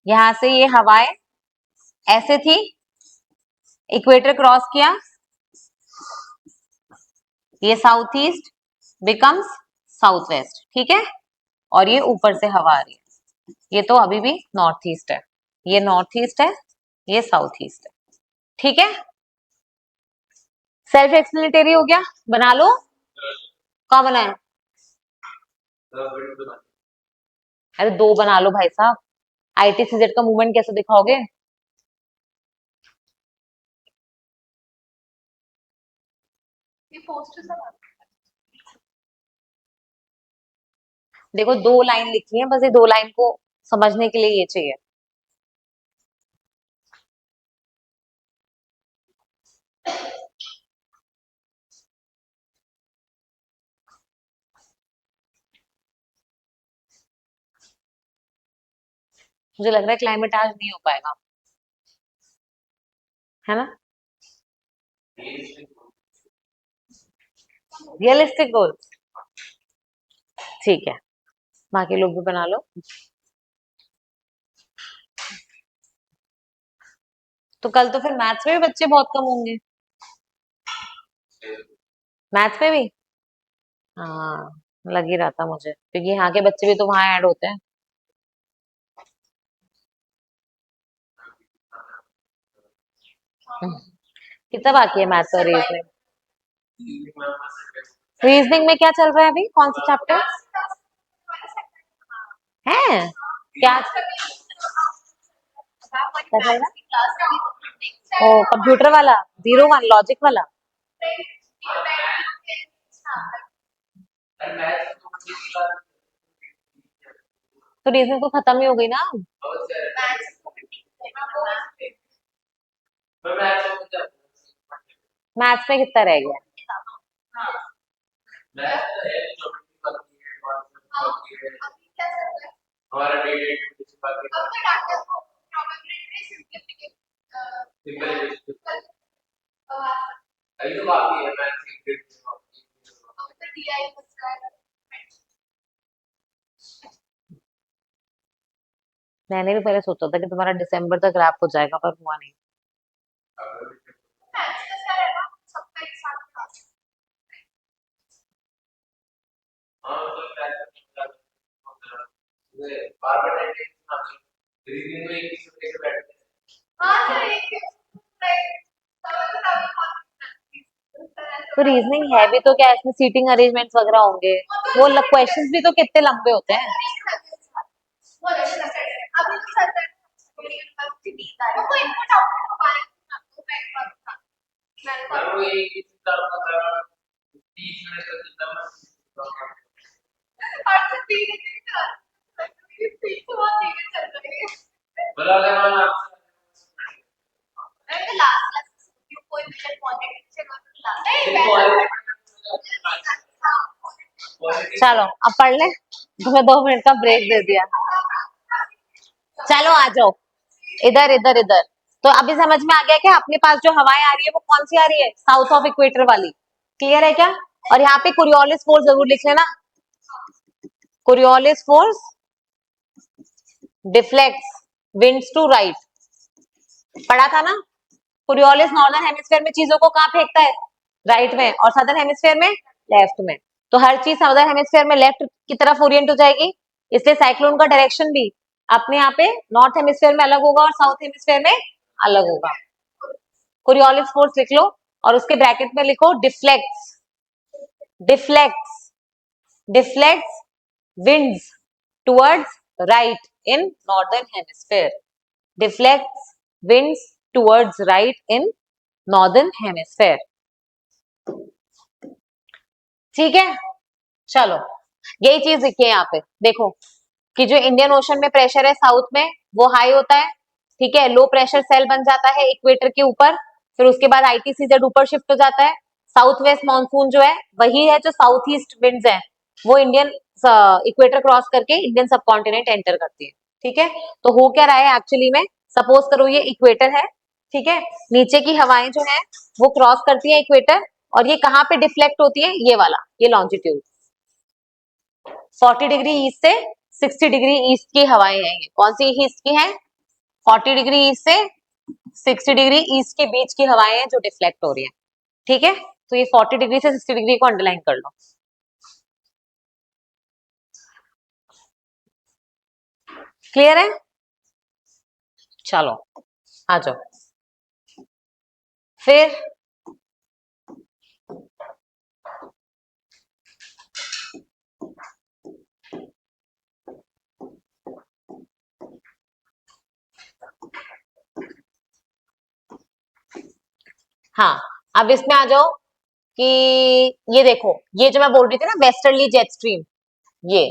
यहां से ये हवाएं ऐसे थी, इक्वेटर क्रॉस किया, ये south east becomes south west. ठीक है। और ये ऊपर से हवा आ रही है, ये तो अभी भी नॉर्थ ईस्ट है, ये नॉर्थ ईस्ट है, ये साउथ ईस्ट है। ठीक है। सेल्फ एक्सप्लेनेटरी हो गया? बना लो। कहाँ बनाए? अरे 2 बना लो भाई साहब। आईटीसीजेड का मूवमेंट कैसे दिखाओगे? देखो 2 लाइन लिखी है, बस ये 2 लाइन को समझने के लिए ये चाहिए। मुझे लग रहा है क्लाइमेट आज नहीं हो पाएगा, है ना? रियलिस्टिक गोल, ठीक है, बाकी लोग भी बना लो। तो कल तो फिर मैथ्स में भी बच्चे बहुत कम होंगे। मैथ्स में भी? हाँ, लग ही रहा था मुझे, क्योंकि यहाँ के बच्चे भी तो वहां ऐड होते हैं। कितना बाकी है मैथ्स और रीजनिंग? रीजनिंग में क्या चल रहा है अभी? कौन सा चैप्टर है? क्या क्या चल रहा है? ओ कंप्यूटर वाला, 01 लॉजिक वाला। तो रीजनिंग तो खत्म ही हो गई ना। मैथ्स में कितना रह गया? मैंने भी पहले सोचा था कि तुम्हारा दिसंबर तक रैप हो जाएगा, पर हुआ नहीं। तो रीजनिंग है भी तो क्या, इसमें सीटिंग अरेंजमेंट्स वगैरह होंगे, वो क्वेश्चंस भी तो कितने लंबे होते हैं। चलो अब पढ़ ले, तुम्हें 2 मिनट का ब्रेक दे दिया। चलो आ जाओ इधर इधर इधर। तो अभी समझ में आ गया क्या, अपने पास जो हवाएं आ रही है वो कौन सी आ रही है, साउथ ऑफ इक्वेटर वाली। क्लियर है क्या? और यहाँ पे कोरियोलिस फोर्स जरूर लिख लेना। Coriolis force deflects winds to right, पढ़ा था ना। कोरियोलिस नॉर्दर्न हेमिस्फीयर में चीजों को कहाँ फेंकता है, राइट में, और सदर्न हेमिस्फीयर में लेफ्ट में। तो हर चीज सदर्न हेमिस्फीयर में लेफ्ट की तरफ ओरिएंट हो जाएगी, इसलिए साइक्लोन का डायरेक्शन भी अपने यहाँ पे नॉर्थ हेमिस्फीयर में अलग होगा और साउथ हेमिस्फीयर में अलग होगा। कोरियोलिस फोर्स लिख लो और उसके ब्रैकेट में लिखो deflects, deflects, deflects winds towards right in northern hemisphere, deflects winds towards right in northern hemisphere। ठीक है, चलो यही चीज लिखिए यहाँ पे, देखो कि जो इंडियन ओशन में प्रेशर है साउथ में वो हाई होता है, ठीक है, लो प्रेशर सेल बन जाता है इक्वेटर के ऊपर, फिर उसके बाद आईटीसीजेड ऊपर शिफ्ट हो जाता है। साउथ वेस्ट मानसून जो है वही है जो साउथ ईस्ट विंड्स है, वो इंडियन इक्वेटर क्रॉस करके इंडियन सब कॉन्टिनेंट एंटर करती है। ठीक है, तो हो क्या रहा है एक्चुअली में, सपोज करो ये इक्वेटर है, ठीक है, नीचे की हवाएं जो है वो क्रॉस करती है इक्वेटर, और ये कहाँ पे डिफ्लेक्ट होती है, ये वाला, ये लॉन्जिट्यूड 40 डिग्री ईस्ट से 60 डिग्री ईस्ट की हवाएं हैं। ये कौन सी ईस्ट की हैं, 40 डिग्री ईस्ट से 60 डिग्री ईस्ट के बीच की हवाएं हैं जो डिफ्लेक्ट हो रही है। ठीक है, तो ये 40 डिग्री से 60 डिग्री को अंडरलाइन कर लो। क्लियर है? चलो आ जाओ फिर। हाँ, अब इसमें आ जाओ कि ये देखो, ये जो मैं बोल रही थी ना वेस्टर्ली जेट स्ट्रीम, ये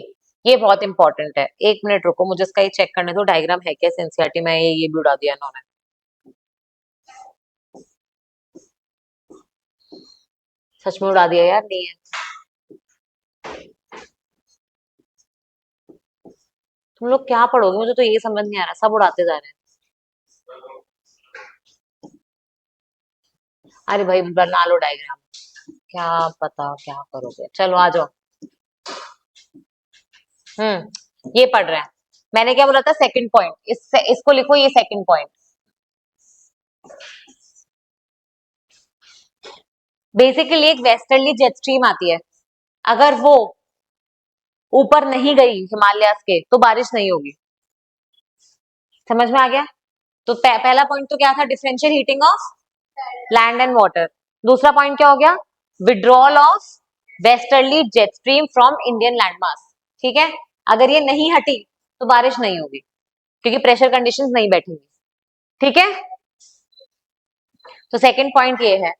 ये बहुत इंपॉर्टेंट है। 1 मिनट रुको, मुझे इसका ये चेक करने दो, डायग्राम है क्या एनसीईआरटी में, ये भी उड़ा दिया इन्होंने। सच में उड़ा दिया यार, नहीं है। तुम लोग क्या पढ़ोगे, मुझे तो ये समझ नहीं आ रहा, सब उड़ाते जा रहे हैं। अरे भाई बना लो डायग्राम, क्या पता क्या करोगे, चलो आ जाओ। ये पढ़ रहे हैं, मैंने क्या बोला था, सेकंड पॉइंट, इसको लिखो, ये सेकंड पॉइंट। बेसिकली एक वेस्टर्ली जेट स्ट्रीम आती है, अगर वो ऊपर नहीं गई हिमालयास के तो बारिश नहीं होगी। समझ में आ गया? तो पहला पॉइंट तो क्या था, differential heating of land and water. दूसरा पॉइंट क्या हो गया, withdrawal of westerly jet stream from Indian land mass. ठीक है, अगर ये नहीं हटी तो बारिश नहीं होगी, क्योंकि प्रेशर कंडीशंस नहीं बैठेंगी। ठीक है, तो सेकंड पॉइंट ये है।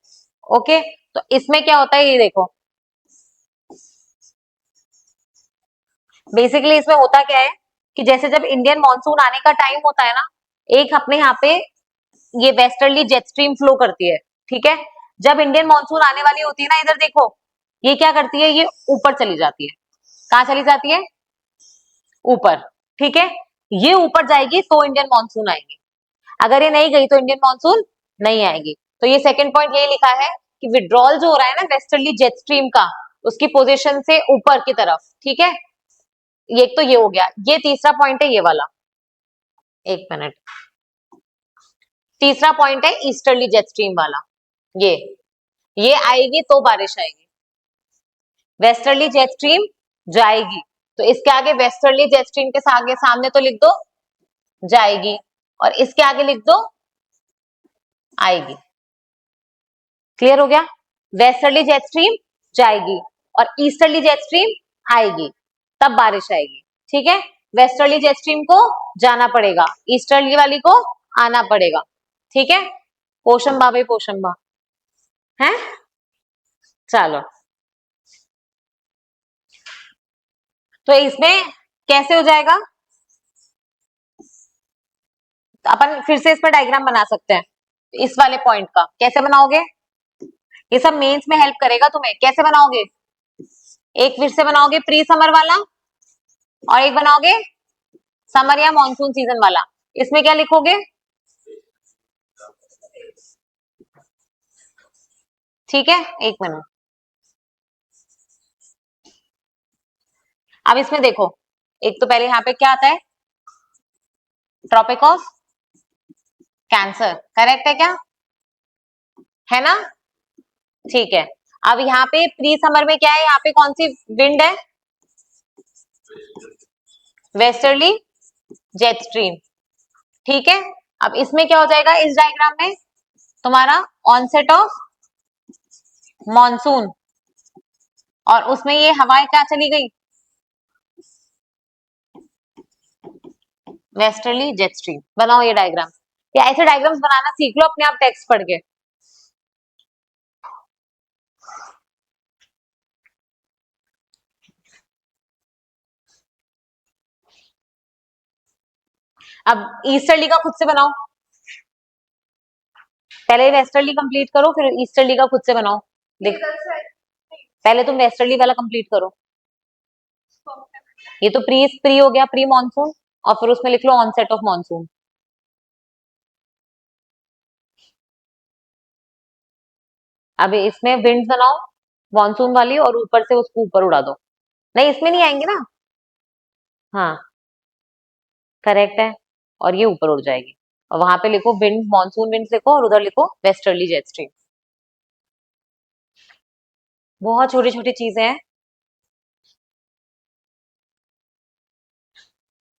ओके, तो इसमें क्या होता है ये देखो, बेसिकली इसमें होता क्या है कि जैसे जब इंडियन मॉनसून आने का टाइम होता है ना, एक अपने यहाँ पे ये वेस्टर्ली जेट स्ट्रीम फ्लो करती है। ठीक है, जब इंडियन मॉनसून आने वाली होती है ना, इधर देखो, ये क्या करती है, ये ऊपर चली जाती है। कहाँ चली जाती है, ऊपर। ठीक है, ये ऊपर जाएगी तो इंडियन मॉनसून आएगी। अगर ये नहीं गई तो इंडियन मानसून नहीं आएगी। तो ये सेकंड पॉइंट ये लिखा है कि विड्रॉल जो हो रहा है ना वेस्टर्ली जेट स्ट्रीम का, उसकी पोजीशन से ऊपर की तरफ, ठीक है। ये एक तो ये हो गया। ये तीसरा पॉइंट है ये वाला, एक मिनट, तीसरा पॉइंट है ईस्टर्ली जेट स्ट्रीम वाला। ये आएगी तो बारिश आएगी। वेस्टर्ली जेट स्ट्रीम जाएगी, तो इसके आगे वेस्टर्ली जेट स्ट्रीम के आगे सामने तो लिख दो जाएगी, और इसके आगे लिख दो आएगी। क्लियर हो गया? वेस्टर्ली जेट स्ट्रीम जाएगी और ईस्टर्ली जेट स्ट्रीम आएगी, तब बारिश आएगी। ठीक है, वेस्टर्ली जेट स्ट्रीम को जाना पड़ेगा, ईस्टर्ली वाली को आना पड़ेगा। ठीक है, पोशंबा भाई पोशंबा है। चलो, तो इसमें कैसे हो जाएगा? तो अपन फिर से इसमें डायग्राम बना सकते हैं। इस वाले पॉइंट का कैसे बनाओगे? ये सब मेंस में हेल्प करेगा तुम्हें। कैसे बनाओगे? एक फिर से बनाओगे प्री समर वाला, और एक बनाओगे समर या मॉनसून सीजन वाला। इसमें क्या लिखोगे? ठीक है, एक मिनट। अब इसमें देखो, एक तो पहले यहाँ पे क्या आता है? ट्रॉपिक ऑफ कैंसर, करेक्ट है क्या? है ना? ठीक है। अब यहाँ पे प्री समर में क्या है? यहाँ पे कौन सी विंड है? Westerly jet stream. ठीक है, अब इसमें क्या हो जाएगा? इस डायग्राम में तुम्हारा ऑनसेट ऑफ मॉनसून, और उसमें ये हवाएं क्या चली गई? Westerly jet stream. बनाओ ये डायग्राम, या ऐसे डायग्राम्स बनाना सीख लो अपने आप टेक्स्ट पढ़ के। अब ईस्टर्ली का खुद से बनाओ, पहले वेस्टर्ली कंप्लीट करो फिर ईस्टर्ली का खुद से बनाओ। देख, पहले तुम वेस्टर्ली वाला कंप्लीट करो। ये तो प्री प्री हो गया, प्री मॉनसून, और फिर उसमें लिख लो ऑनसेट ऑफ मॉनसून। अब इसमें विंड बनाओ मॉनसून वाली, और ऊपर से उसको ऊपर उड़ा दो। नहीं, इसमें नहीं आएंगे ना? हाँ, करेक्ट है, और ये ऊपर उड़ जाएगी। और वहां पे लिखो विंड, मॉनसून विंड लिखो, और उधर लिखो वेस्टर्ली जेट स्ट्रीम। बहुत छोटी छोटी चीजें हैं।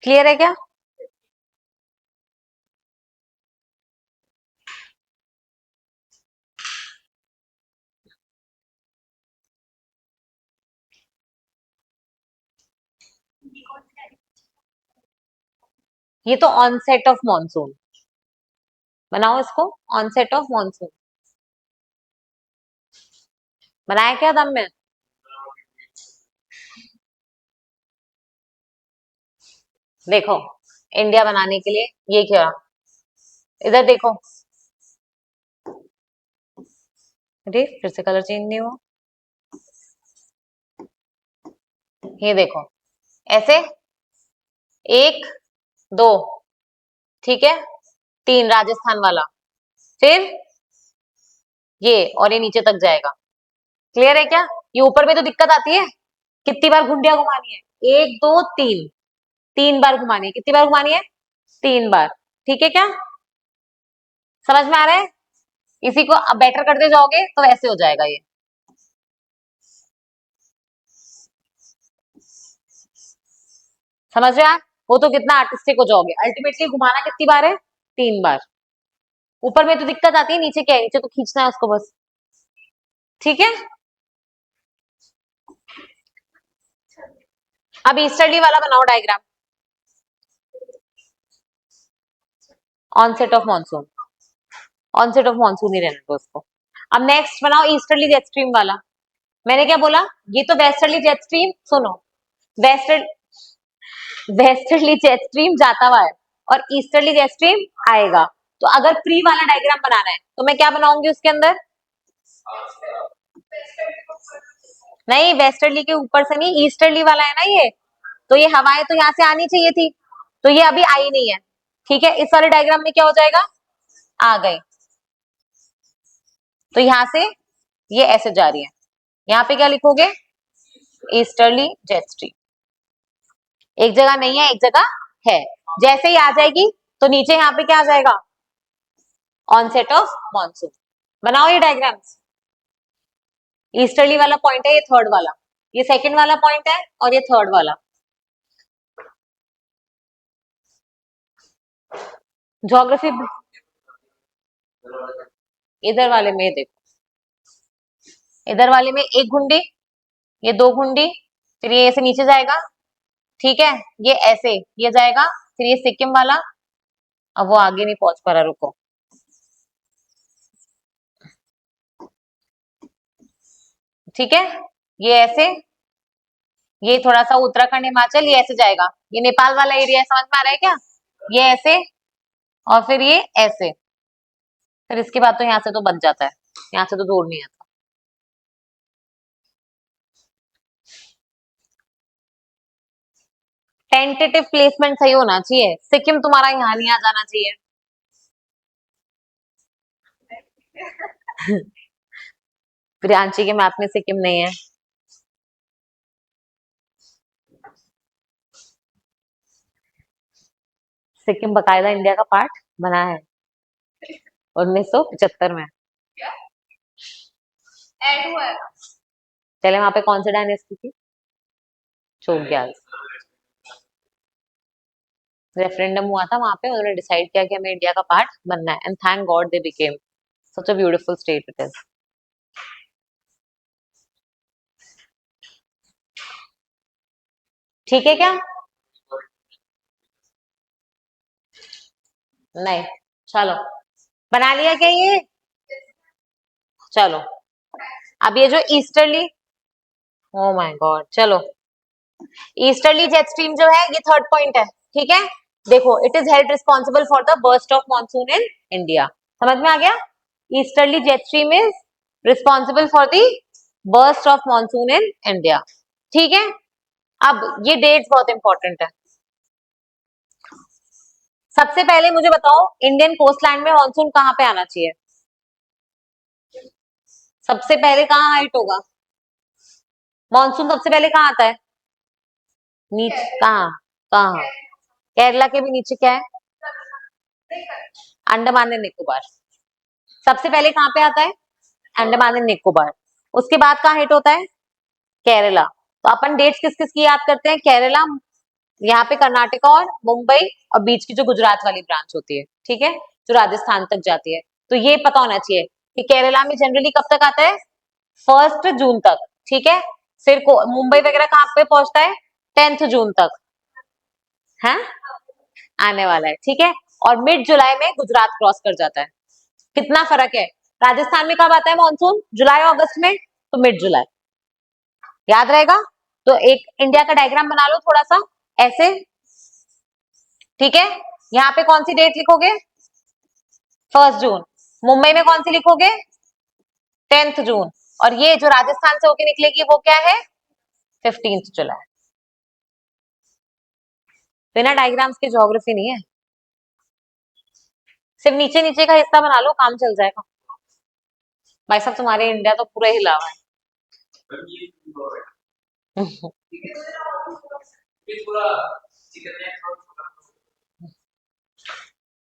क्लियर है क्या? ये तो ऑनसेट ऑफ मॉनसून, बनाओ इसको ऑनसेट ऑफ मॉनसून। बनाया क्या दम में? देखो, इंडिया बनाने के लिए ये क्या, इधर देखो, अरे फिर से कलर चेंज नहीं हुआ। ये देखो, ऐसे, एक, दो, ठीक है, तीन राजस्थान वाला, फिर ये, और ये नीचे तक जाएगा। क्लियर है क्या? ये ऊपर में तो दिक्कत आती है, कितनी बार घुंडिया घुमानी है? एक, दो, तीन, तीन बार घुमानी है। कितनी बार घुमानी है? तीन बार। ठीक है क्या? समझ में आ रहा है? इसी को अब बेटर करते जाओगे तो ऐसे हो जाएगा ये। समझ रहे हो आप? वो तो कितना आर्टिस्टिक हो जाओगे। अल्टीमेटली घुमाना कितनी बार है? तीन बार। ऊपर में तो दिक्कत आती है, नीचे क्या है? नीचे तो खींचना है उसको बस। ठीक है, अब ईस्टर्ली वाला बनाओ diagram, onset of monsoon. Onset of monsoon ही रहने दो उसको। अब नेक्स्ट बनाओ ईस्टर्ली जेट स्ट्रीम वाला। मैंने क्या बोला? ये तो वेस्टर्ली जेट स्ट्रीम, सुनो, वेस्टर्न वेस्टर्ली जेट स्ट्रीम जाता हुआ है, और ईस्टर्ली जेट स्ट्रीम आएगा। तो अगर प्री वाला डायग्राम बनाना है तो मैं क्या बनाऊंगी उसके अंदर? नहीं, वेस्टर्ली के ऊपर से नहीं, ईस्टर्ली वाला है ना ये, तो ये हवाएं तो यहाँ से आनी चाहिए थी, तो ये अभी आई नहीं है। ठीक है, इस वाले डायग्राम में क्या हो जाएगा, आ गई, तो यहां से ये ऐसे जा रही है, यहाँ पे क्या लिखोगे, ईस्टर्ली जेट स्ट्रीम, एक जगह नहीं है एक जगह है, जैसे ही आ जाएगी तो नीचे यहाँ पे क्या आ जाएगा, ऑनसेट ऑफ मॉनसून। बनाओ ये डायग्राम्स, ईस्टर्ली वाला पॉइंट है ये थर्ड वाला, ये सेकंड वाला पॉइंट है और ये थर्ड वाला। ज्योग्राफी इधर वाले में देखो, इधर वाले में एक घुंडी, ये दो घुंडी, फिर ये ऐसे नीचे जाएगा, ठीक है, ये ऐसे ये जाएगा, फिर ये सिक्किम वाला, अब वो आगे नहीं पहुंच पा रहा, रुको, ठीक है, ये ऐसे, ये थोड़ा सा उत्तराखंड हिमाचल, ये ऐसे जाएगा, ये नेपाल वाला एरिया है, समझ में आ रहा है क्या, ये ऐसे और फिर ये ऐसे, फिर इसके बाद तो यहाँ से तो बच जाता है, यहाँ से तो दूर नहीं आता। टेंटेटिव प्लेसमेंट सही होना चाहिए, सिक्किम तुम्हारा यहाँ नहीं आ जाना चाहिए। प्रियांशी के मैप में सिक्किम नहीं है, सिक्किम बकायदा इंडिया का पार्ट बना है 1975 में, ऐड हुआ है। चले, वहां पे कौन सी डायनेस्टी थी, चोग्याल, रेफरेंडम हुआ था वहां पे, उन्होंने डिसाइड किया कि हमें इंडिया का पार्ट बनना है, and thank God they became such a beautiful state it is. ठीक है क्या, नहीं, चलो, बना लिया क्या ये, चलो, अब ये जो ईस्टर्ली, ओ माय गॉड, चलो, ईस्टर्ली जेट स्ट्रीम जो है ये थर्ड पॉइंट है, ठीक है, देखो, it is held responsible for the burst of monsoon in India, समझ में आ गया, easterly jet stream is responsible for the burst of monsoon in India, ठीक है। अब ये डेट्स बहुत इंपॉर्टेंट है, सबसे पहले मुझे बताओ इंडियन कोस्टलैंड में मॉनसून कहाँ पे आना चाहिए, सबसे पहले कहाँ हाइट होगा, मॉनसून सबसे पहले कहाँ आता है, नीचे, कहाँ, कहाँ, केरला के भी नीचे क्या है, अंडमान एंड निकोबार, सबसे पहले कहाँ पे आता है, अंडमान एंड निकोबार, उसके बाद कहाँ हिट होता है, केरला, तो अपन डेट्स किस किस की याद करते हैं, केरला, यहाँ पे कर्नाटका और मुंबई, और बीच की जो गुजरात वाली ब्रांच होती है, ठीक है, जो राजस्थान तक जाती है, तो ये पता होना चाहिए कि केरला में जनरली कब तक आता है, 1 जून तक, ठीक है, फिर मुंबई वगैरह कहाँ पे पहुंचता है, 10 जून तक, है आने वाला है, ठीक है, और मिड जुलाई में गुजरात क्रॉस कर जाता है, कितना फर्क है, राजस्थान में कब आता है मानसून, जुलाई अगस्त में, तो मिड जुलाई, याद रहेगा, तो एक इंडिया का डायग्राम बना लो थोड़ा सा ऐसे, ठीक है, यहाँ पे कौन सी डेट लिखोगे, 1 जून, मुंबई में कौन सी लिखोगे, 10 जून, और ये जो राजस्थान से होके निकलेगी वो क्या है, 15 जुलाई, बिना डायग्राम्स के ज्योग्राफी नहीं है, सिर्फ नीचे नीचे का हिस्सा बना लो काम चल जाएगा, भाई साहब तुम्हारे इंडिया तो पूरा हिला हुआ है।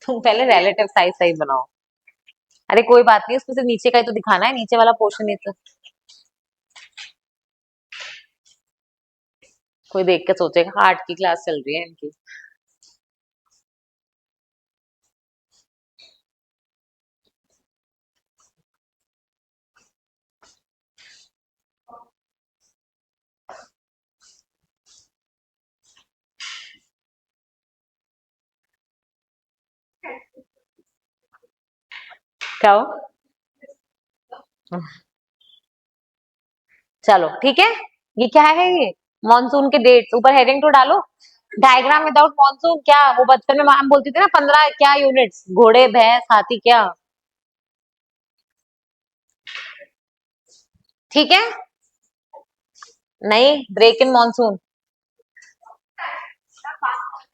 तुम पहले रिलेटिव साइज सही बनाओ, अरे कोई बात नहीं, उसमें से नीचे का ही तो दिखाना है, नीचे वाला पोर्शन ही तो, कोई देख के सोचेगा आर्ट की क्लास चल रही है इनकी। क्या हो, चलो ठीक है, ये क्या है, ये मॉनसून के डेट्स, ऊपर हेडिंग तो डालो, डायग्राम विदाउट मॉनसून, क्या वो बचपन में मैम बोलती थी ना, 15 क्या यूनिट्स, घोड़े भैंस हाथी क्या, ठीक है, नहीं, ब्रेक इन मॉनसून,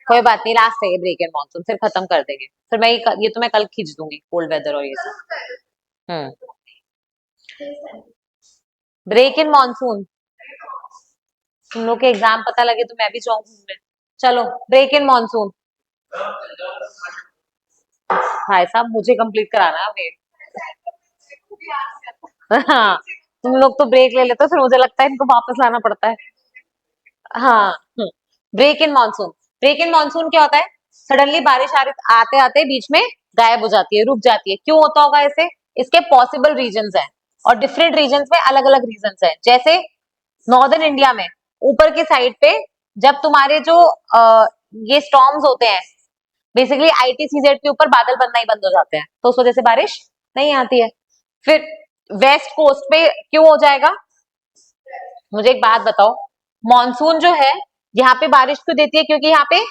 कोई बात नहीं, लास्ट है ये ब्रेक इन मानसून, फिर खत्म कर देंगे। फिर मैं ये तो मैं कल खींच दूंगी कोल्ड वेदर और ये सब। ब्रेक इन मानसून, तुम लोग के एग्जाम पता लगे तो मैं भी जाऊँ घूमने। चलो ब्रेक इन मानसून। भाई साहब मुझे कंप्लीट कराना है अभी। हाँ, तुम लोग तो ब्रेक ले लेते हो, फिर मुझे लगता है इनको वापस लाना पड़ता है। हाँ। Break in monsoon, break in monsoon क्या होता है? सडनली बारिश आते आते बीच में गायब हो जाती है, रुक जाती है। क्यों होता होगा ऐसे? इसके पॉसिबल रीजंस हैं, और डिफरेंट रीजंस में अलग अलग रीजंस हैं। जैसे नॉर्दर्न इंडिया में ऊपर की साइड पे जब तुम्हारे जो ये स्टॉर्म्स होते हैं, बेसिकली आईटीसीजेड के ऊपर बादल बनना ही बंद हो जाते हैं, तो उस वजह से बारिश नहीं आती है। फिर वेस्ट कोस्ट पे क्यों हो जाएगा? मुझे एक बात बताओ, मॉनसून जो है यहाँ पे बारिश क्यों देती है? क्योंकि यहाँ पे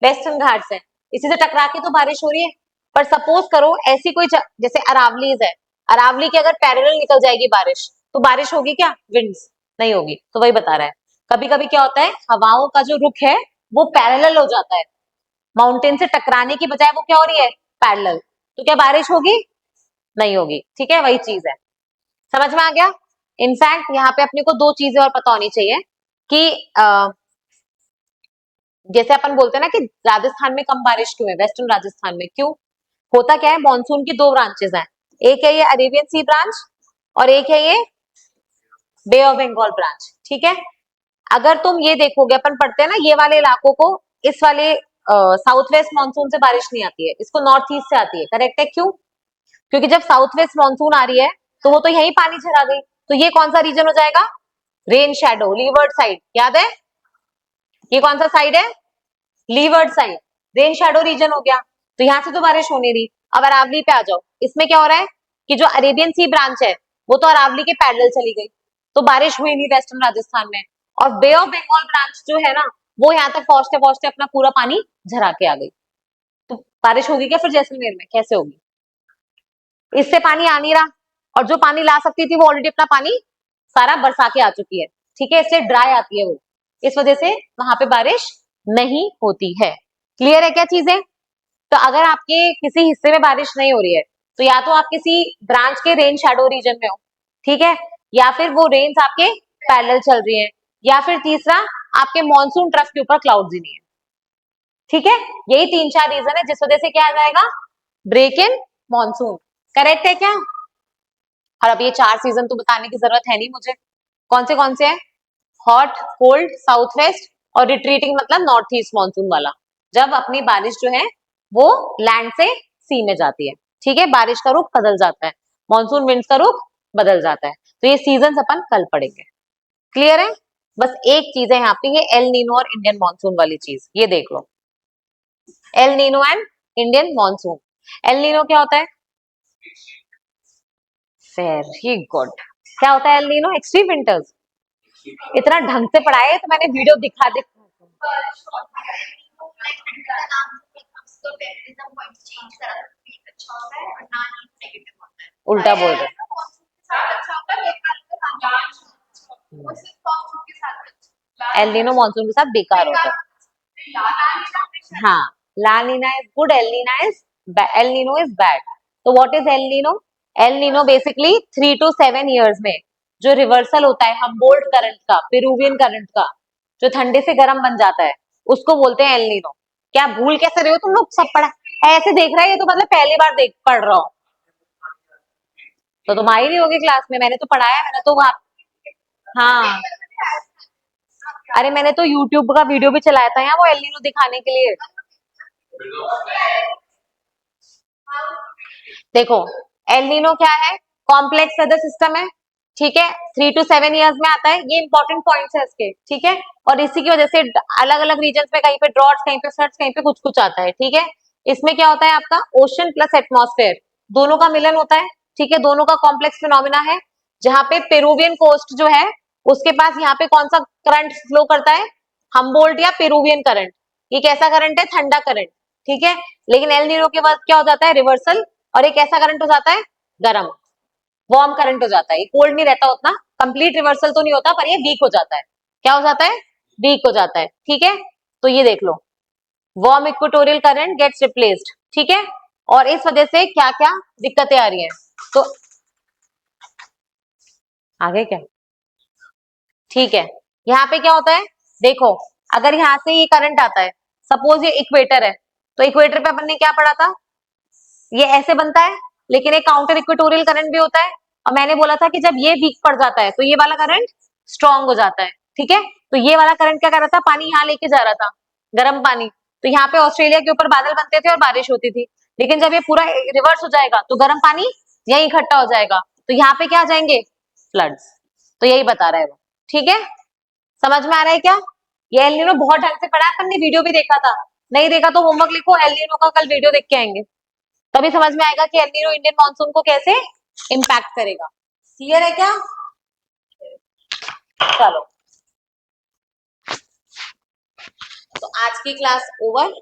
वेस्टर्न घाट्स है, इसी से टकरा के तो बारिश हो रही है। पर सपोज करो ऐसी कोई जैसे अरावलीज है, अरावली की अगर पैरेलल निकल जाएगी बारिश, तो बारिश होगी क्या? विंड्स नहीं होगी। तो वही बता रहा है, कभी कभी क्या होता है, हवाओं का जो रुख है वो पैरेलल हो जाता है, माउंटेन से टकराने की बजाय वो क्या हो रही है? पैरेलल। तो क्या बारिश होगी? नहीं होगी। ठीक है, वही चीज है। समझ में आ गया? इनफैक्ट यहाँ पे अपने को दो चीजें और पता होनी चाहिए कि जैसे अपन बोलते हैं ना कि राजस्थान में कम बारिश क्यों है, वेस्टर्न राजस्थान में क्यों? होता क्या है, मॉनसून की दो ब्रांचेस हैं, एक है ये अरेबियन सी ब्रांच और एक है ये बे ऑफ बंगाल ब्रांच। ठीक है, अगर तुम ये देखोगे, अपन पढ़ते हैं ना ये वाले इलाकों को, इस वाले साउथ वेस्ट मानसून से बारिश नहीं आती है, इसको नॉर्थ ईस्ट से आती है। करेक्ट है? क्यों? क्योंकि जब साउथ वेस्ट मानसून आ रही है तो वो तो यही पानी झरा गई, तो ये कौन सा रीजन हो जाएगा? Rain shadow, levered side. याद है? ये कौन सा साइड है? Levered side, rain shadow reason हो गया। तो यहाँ से तो बारिश होने रही। अब अरावली पे आ जाओ, इसमें क्या हो रहा है कि जो अरेबियन सी ब्रांच है वो तो अरावली के पैरेलल चली गई, तो बारिश हुई नहीं वेस्टर्न राजस्थान में। और बे ऑफ बंगाल ब्रांच जो है ना, वो यहाँ तक पहुंचते पहुंचते अपना पूरा पानी झरा के आ गई। तो बारिश होगी क्या फिर जैसलमेर में? कैसे होगी? इससे पानी आ नहीं रहा, और जो पानी ला सकती थी वो ऑलरेडी अपना पानी सारा बरसा के आ चुकी है। ठीक है, इससे ड्राई आती है वो, इस वजह से वहां पे बारिश नहीं होती है। क्लियर है क्या चीजें? तो अगर आपके किसी हिस्से में बारिश नहीं हो रही है, तो या तो आप किसी ब्रांच के रेन शैडो रीजन में हो, ठीक है, या फिर वो रेन्स आपके पैरेलल चल रही है, या फिर तीसरा आपके मॉनसून ट्रफ के ऊपर क्लाउड्स ही नहीं है। ठीक है, यही तीन चार रीजन है जिस वजह से क्या आ जाएगा? Break in monsoon. करेक्ट है क्या? और अब ये चार सीजन तो बताने की जरूरत है नहीं मुझे, कौन से हैं? हॉट, कोल्ड, साउथ वेस्ट और रिट्रीटिंग मतलब नॉर्थ ईस्ट मानसून वाला, जब अपनी बारिश जो है वो लैंड से सी में जाती है। ठीक है, बारिश का रुख बदल जाता है, मानसून विंड्स का रुख बदल जाता है। तो ये सीजन अपन कल पढ़ेंगे। क्लियर है? बस एक चीज है यहाँ पे, ये एल नीनो और इंडियन मानसून वाली चीज, ये देख लो। El Nino and Indian monsoon. El Nino क्या होता है? Very good. क्या होता है एल नीनो? Extreme winters. इतना ढंग से पढ़ाए तो मैंने वीडियो दिखा दिखा उल्टा बोल रहे। एल नीनो मानसून के साथ बेकार होता है। हाँ, La Nina is good, El Nino is bad. तो what is El Nino? El Nino basically 3 to 7 years में जो रिवर्सल होता है हम्बोल्ट करंट का, पेरुवियन करंट का, जो ठंडे से गर्म बन जाता है, उसको बोलते हैं एल नीनो। क्या भूल कैसे रहे हो तुम लोग? सब पढ़ा ऐसे देख रहा है, ये तो मतलब पहली बार देख पढ़ रहा हूँ। तो तुम आई नहीं होगी क्लास में, मैंने तो पढ़ाया, मैंने तो वहाँ। हाँ, अरे मैंने तो यूट्यूब का वीडियो भी चलाया था यहाँ वो एल नीनो दिखाने के लिए। देखो, एल नीनो क्या है? कॉम्प्लेक्स वेदर सिस्टम है। ठीक है, 3 to 7 years में आता है, ये इंपॉर्टेंट पॉइंट्स है इसके। ठीक है, और इसी की वजह से अलग अलग रीजन में कहीं पे ड्रॉट्स, कहीं पे फ्लड्स, कहीं पे कुछ कुछ आता है। ठीक है, इसमें क्या होता है आपका? ओशन प्लस एटमॉस्फेयर दोनों का मिलन होता है। ठीक है, दोनों का कॉम्प्लेक्स फिनोमिना है, जहां पे पेरुवियन कोस्ट जो है उसके पास यहाँ पे कौन सा करंट फ्लो करता है? हम्बोल्ट या पेरुवियन करंट। ये कैसा करंट है? ठंडा करंट। ठीक है, लेकिन एल नीनो के बाद क्या हो जाता है? रिवर्सल, और एक ऐसा करंट हो जाता है गर्म, वार्म करंट हो जाता है। ये कोल्ड नहीं रहता उतना, कंप्लीट रिवर्सल तो नहीं होता, पर ये वीक हो जाता है। क्या हो जाता है? वीक हो जाता है। ठीक है, तो ये देख लो, warm equatorial current gets replaced, ठीक है। और इस वजह से क्या क्या दिक्कतें आ रही हैं, तो आगे क्या, ठीक है। यहाँ पे क्या होता है, देखो अगर यहाँ से ये करंट आता है, सपोज ये इक्वेटर है, तो इक्वेटर पे अपन ने क्या पढ़ा था, ये ऐसे बनता है, लेकिन एक काउंटर इक्वेटोरियल करंट भी होता है। और मैंने बोला था कि जब ये वीक पड़ जाता है तो ये वाला करंट स्ट्रांग हो जाता है, ठीक है। तो ये वाला करंट क्या कर रहा था, पानी यहाँ लेके जा रहा था, गर्म पानी। तो यहाँ पे ऑस्ट्रेलिया के ऊपर बादल बनते थे और बारिश होती थी, लेकिन जब ये पूरा रिवर्स हो जाएगा तो गर्म पानी यहीं इकट्ठा हो जाएगा, तो यहाँ पे क्या आ जाएंगे, फ्लड्स। तो यही बता रहा है वो, ठीक है। समझ में आ रहा है क्या, ये एल नीनो बहुत ढंग से पढ़ा है, अपन ने वीडियो भी देखा था, नहीं देखा तो होमवर्क लिखो, एल नीनो का कल वीडियो देख के आएंगे, तभी समझ में आएगा कि एल नीनो इंडियन मानसून को कैसे इम्पैक्ट करेगा। क्लियर है क्या, चलो तो आज की क्लास ओवर।